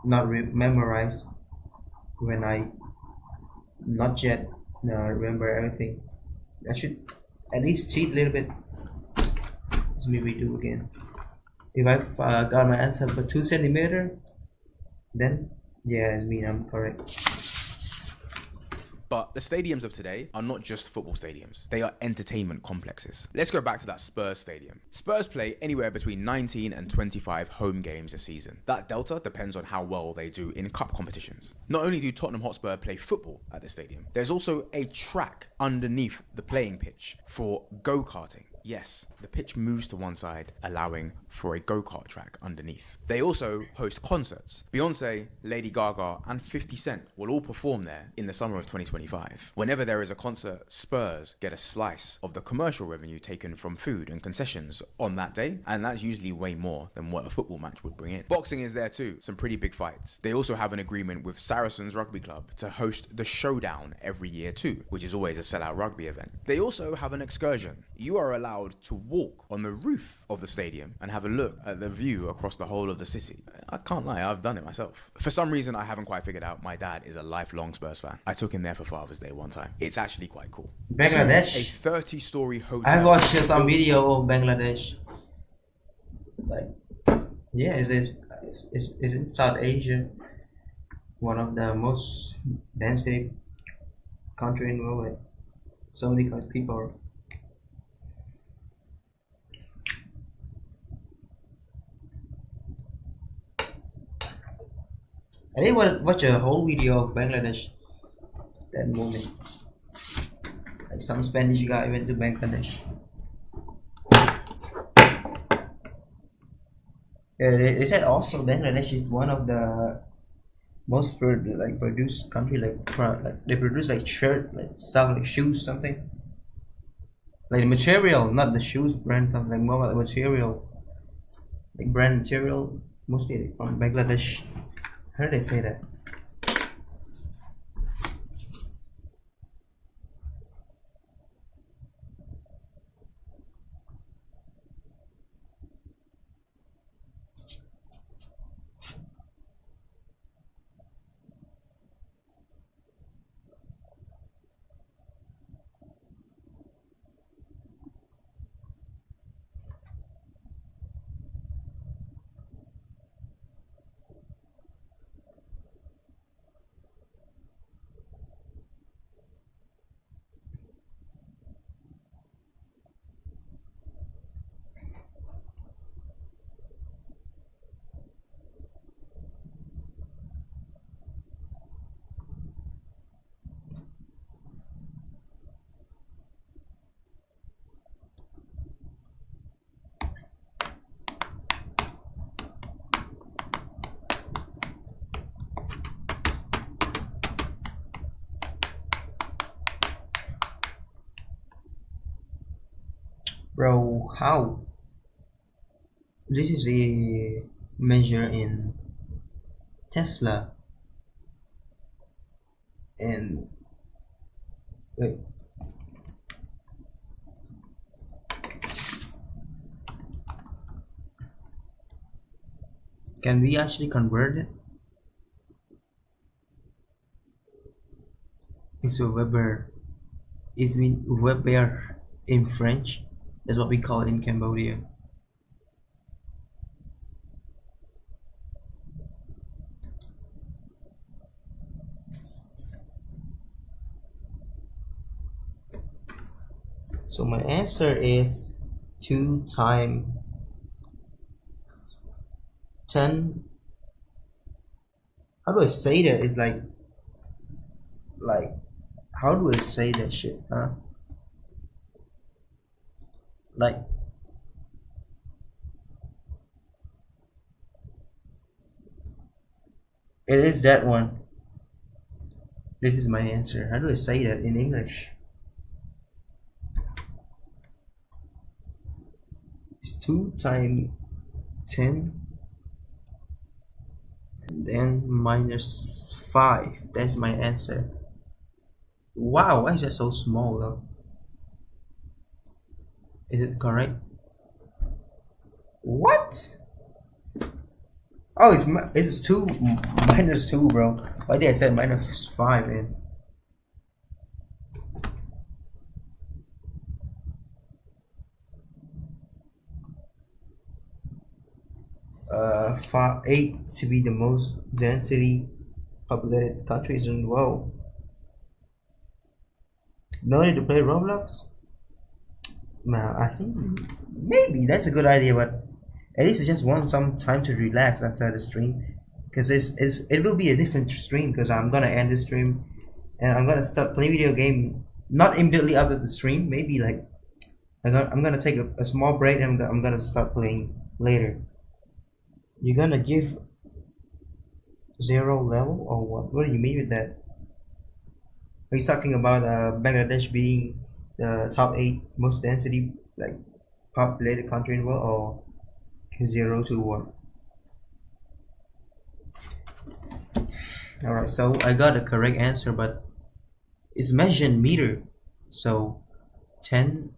not memorize when I not yet remember everything. I should at least cheat a little bit. Let's maybe do again. If I've got my answer for 2 centimeter, then yeah, it means I'm correct. But the stadiums of today are not just football stadiums. They are entertainment complexes. Let's go back to that Spurs stadium. Spurs play anywhere between 19 and 25 home games a season. That delta depends on how well they do in cup competitions. Not only do Tottenham Hotspur play football at the stadium, there's also a track underneath the playing pitch for go-karting. Yes, the pitch moves to one side, allowing for a go-kart track underneath. They also host concerts. Beyonce, Lady Gaga, and 50 Cent will all perform there in the summer of 2025. Whenever there is a concert, Spurs get a slice of the commercial revenue taken from food and concessions on that day, and that's usually way more than what a football match would bring in. Boxing is there too, some pretty big fights. They also have an agreement with Saracens Rugby Club to host the Showdown every year too, which is always a sellout rugby event. They also have an excursion. You are allowed to walk on the roof of the stadium and have a look at the view across the whole of the city. I can't lie, I've done it myself. For some reason I haven't quite figured out, my dad is a lifelong Spurs fan. I took him there for Father's Day one time. It's actually quite cool. Bangladesh? A 30-story hotel. I watched some video of Bangladesh. Like, yeah, it's in South Asia. One of the most densely country in the world. Like, so many people. I didn't watch a whole video of Bangladesh that moment. Like some Spanish guy went to Bangladesh. Yeah, they said also Bangladesh is one of the most produced country, like they produce like shirt, like stuff like shoes, something. Like the material, not the shoes brand, something like more about the material. Like brand material, mostly from Bangladesh. How did they say that? Bro, how? This is a measure in Tesla. And wait. Can we actually convert it? It's a Weber. It's mean Weber in French. That's what we call it in Cambodia. So my answer is 2 times 10. How do I say that? It's like how do I say that shit, huh? Like it is that one. This is my answer. How do I say that in English? 2 times 10 and then minus 5. That's my answer. Wow, why is that so small though? Is it correct? What? Oh, it's 2 minus 2, bro. Why did I say minus 5, man? 8 to be the most density populated countries in the world. No need to play Roblox? Nah, I think maybe that's a good idea, but at least I just want some time to relax after the stream, because it will be a different stream, because I'm gonna end the stream and I'm gonna start playing video game not immediately after the stream. Maybe like I'm gonna take a small break and I'm gonna start playing later. You're gonna give 0 level or what? What do you mean with that? Are you talking about Bangladesh being the top 8 most density like populated country in the world, or 0 to 1? Alright, so I got a correct answer, but it's measured in meter. So 10,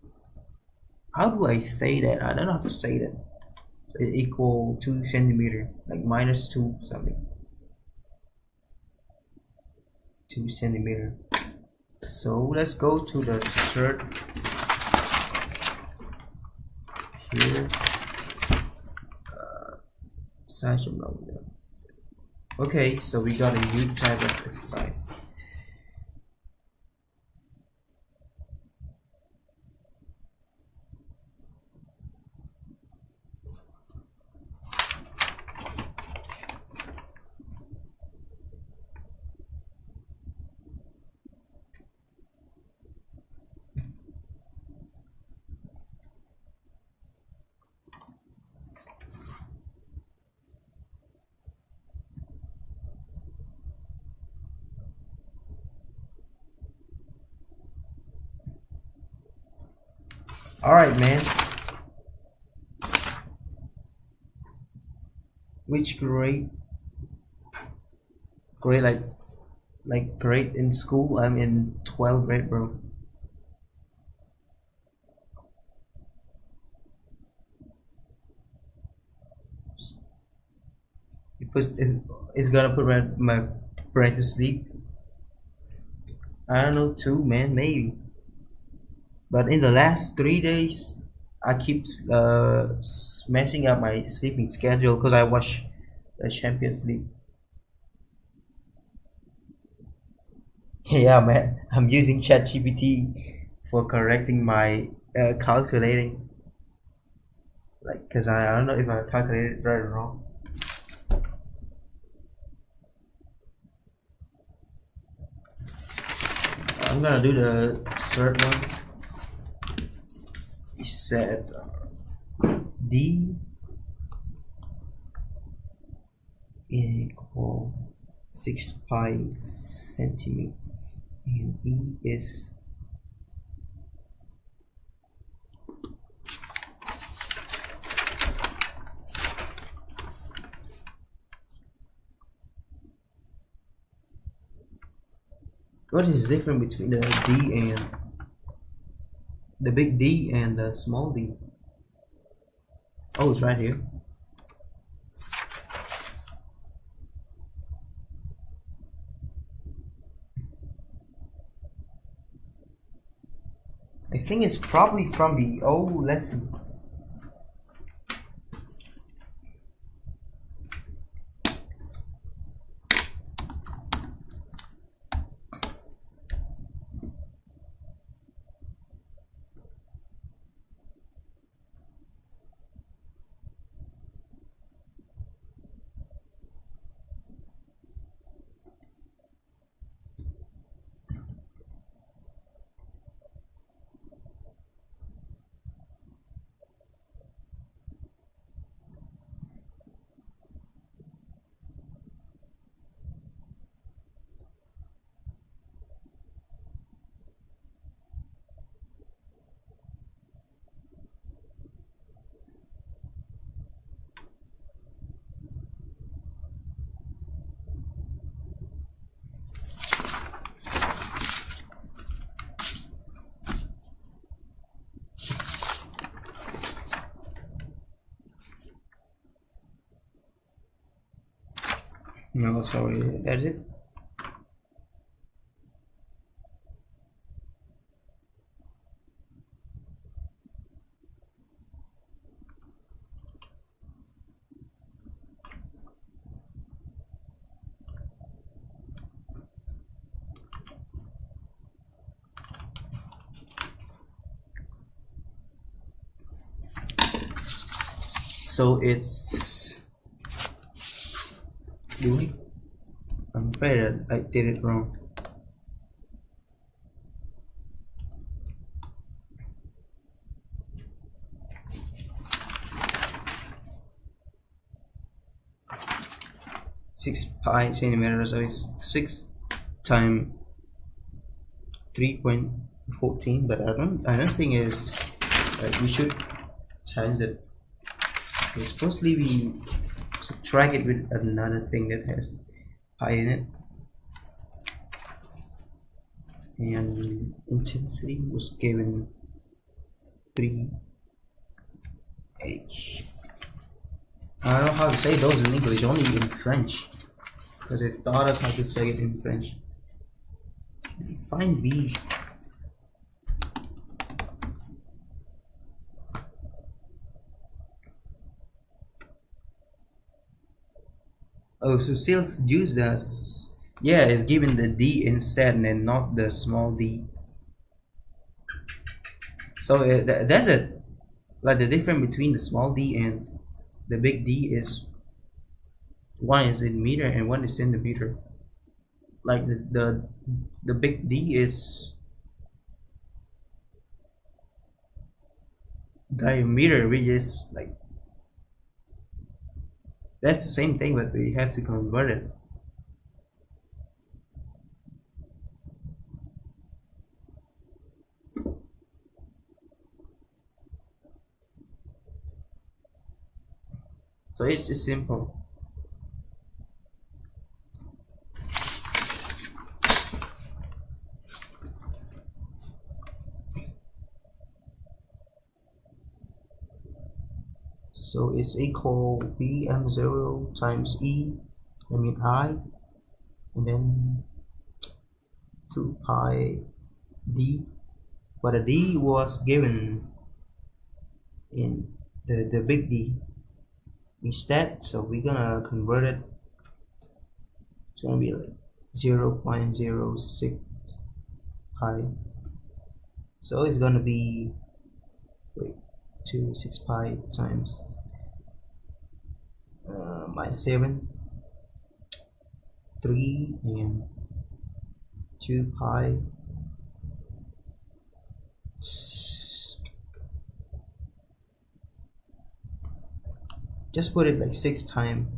how do I say that? I don't know how to say that. So it equal 2 centimeter, like minus 2 something. 2 centimeter. So let's go to the third here. Okay, so we got a new type of exercise. All right, man. Which grade? Grade like grade in school? I'm in 12th grade, bro. It's gonna put my brain to sleep. I don't know, 2, man, maybe. But in the last 3 days, I keep messing up my sleeping schedule because I watch the Champions League. Yeah, man, I'm using ChatGPT for correcting my calculating. Like, cause I don't know if I calculated right or wrong. I'm gonna do the third one. We said D equal 6 pi centimeter and E is what is different between the D and the big D and the small d? Oh, it's right here. I think it's probably from the old lesson. No, sorry, that's it. So it's doing. I'm afraid that I did it wrong. Six pi centimeters, so it's 6 times 3.14. But I don't think is we should change it. It's supposedly we subtract it with another thing that has pi in it, and intensity was given 3h. I don't know how to say those in English, only in French, because they taught us how to say it in French. Find B. Oh, so sales use this. Yeah, it's given the D instead and not the small d. So that's it. Like the difference between the small d and the big D is one is in meter and one is centimeter. Like the big D is diameter, which is like that's the same thing, but we have to convert it. So it's just simple. So it's equal Bm0 times I, and then 2 pi d, but the d was given in the big D instead, so we're gonna convert it. It's gonna be like 0.06 pi, so it's gonna be 6 pi times minus 7, 3, and 2 pi. Just put it like 6 times.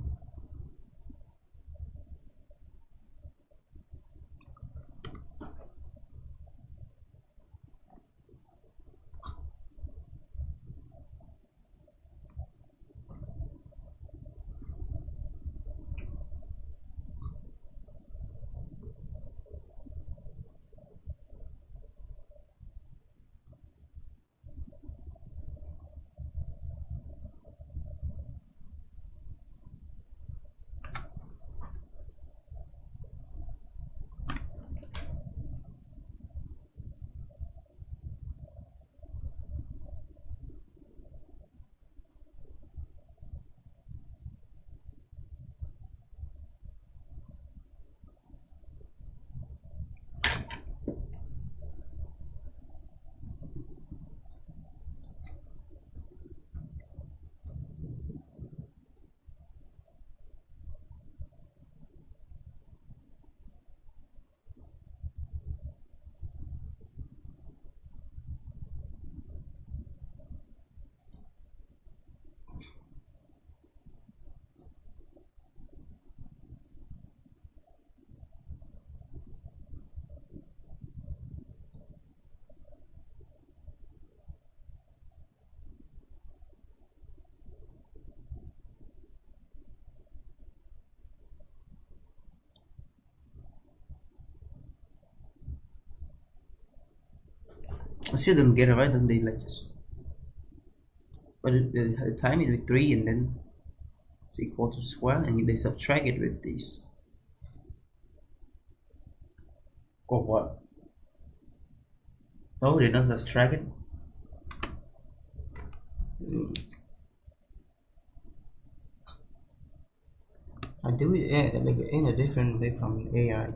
I still don't get it right, don't they? Like just, but the time is with 3 and then It's equal to square, and they subtract it with this. Or what? No, they don't subtract it. I do it like in a different way from AI.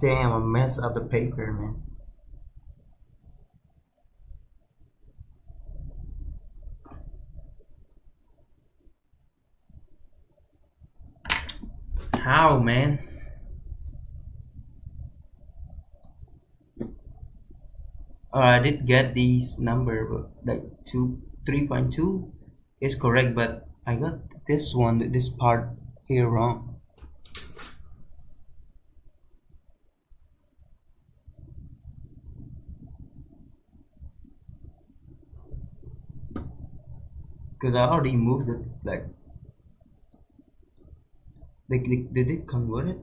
Damn, I messed up the paper, man. How, man? I did get these number, but like 3.2 is correct, but I got this one, this part here wrong. Because I already moved it, like they did convert it.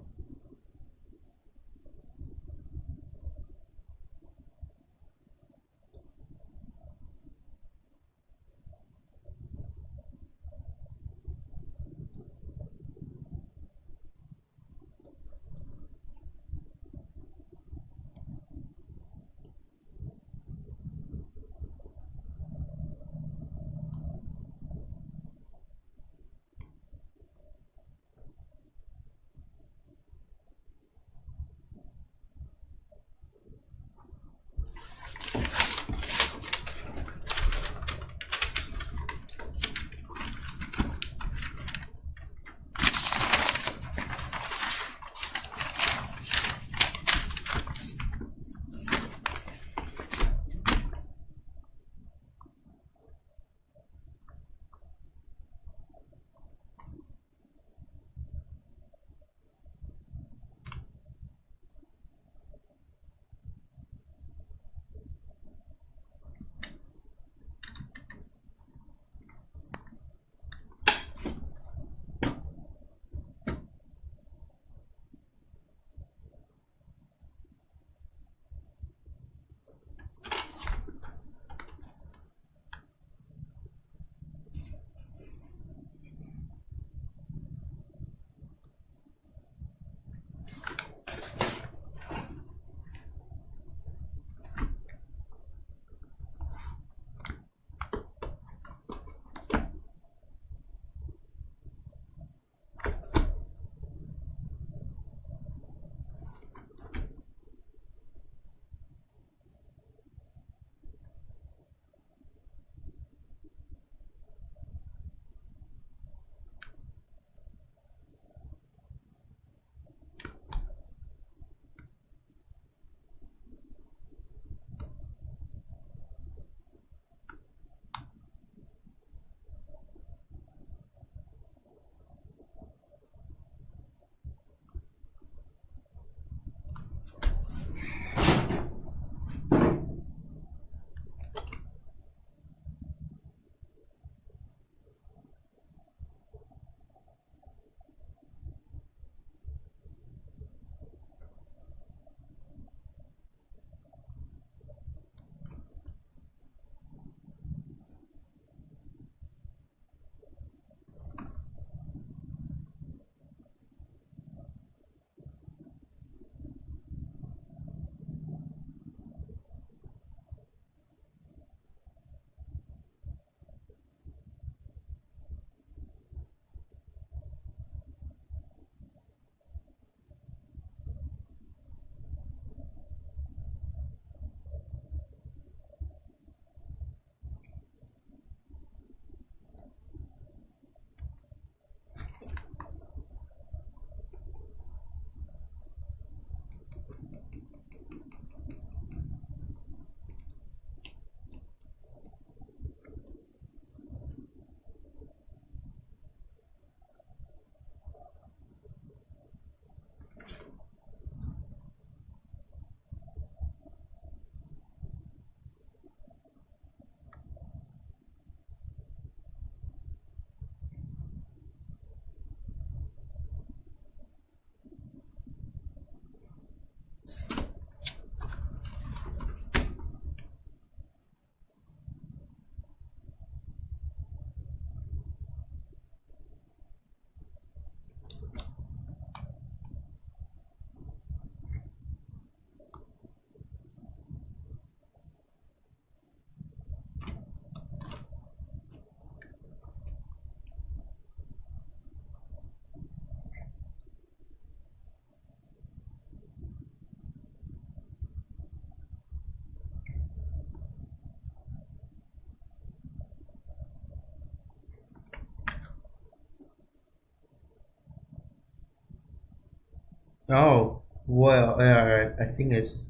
Oh, well, I think it's.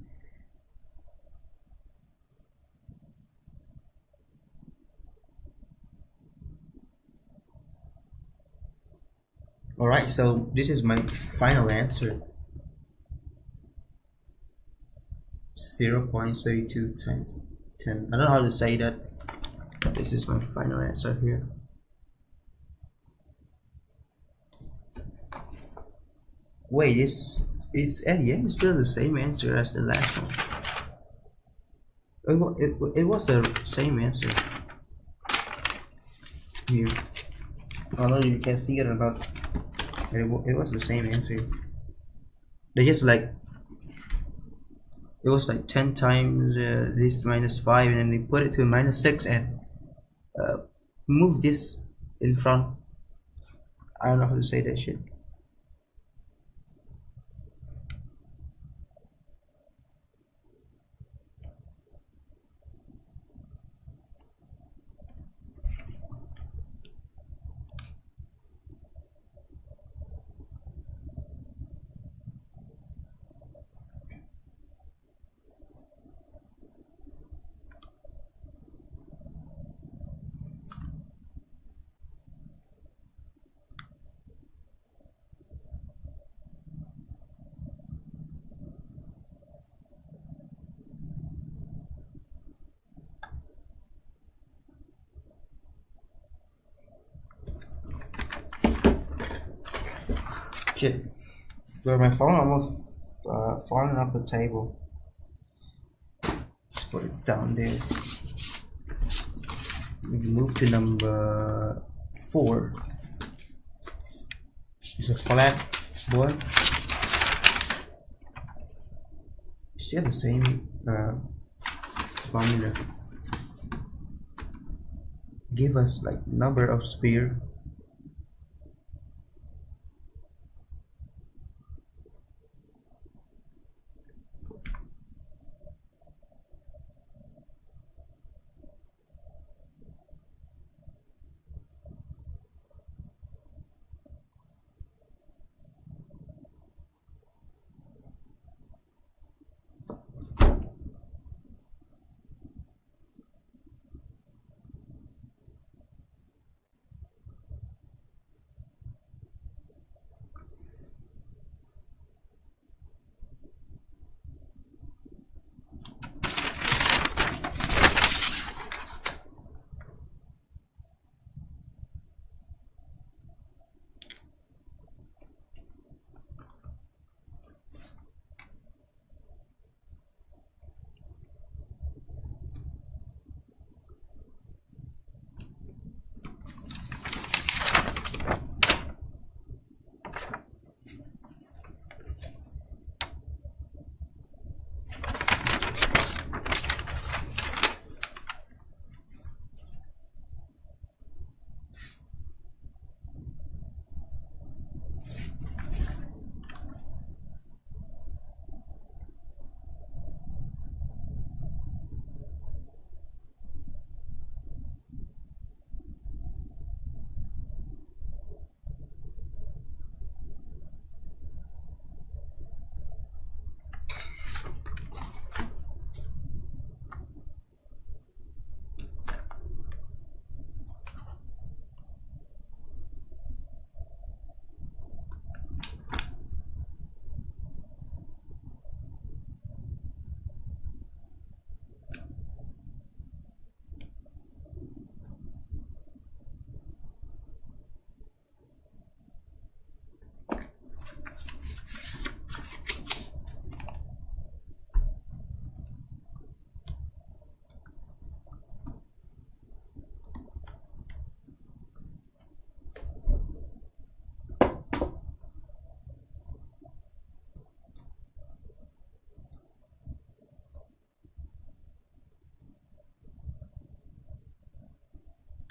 Alright, so this is my final answer. 0.32 times 10. I don't know how to say that. This is my final answer here. Wait, this is at the end still the same answer as the last one. It was the same answer here. I don't know if you can see it or not. It was the same answer. They just like it was like 10 times this minus 5, and then they put it to minus 6 and move this in front. I don't know how to say that shit. Shit. Where my phone almost falling off the table. Let's put it down there. We move to number 4. It's a flat board. Still the same formula. Give us like number of sphere.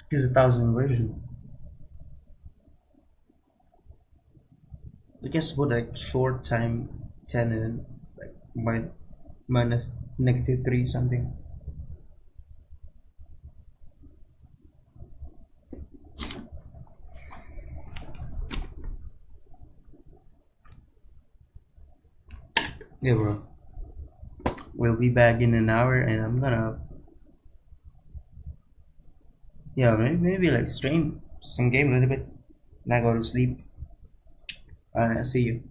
This is 1,000 version. You just put like 4 times 10 and then like minus negative 3 something. Yeah, bro. We'll be back in an hour, and I'm gonna, yeah, maybe like stream some game a little bit, and I go to sleep. Alright, I'll see you.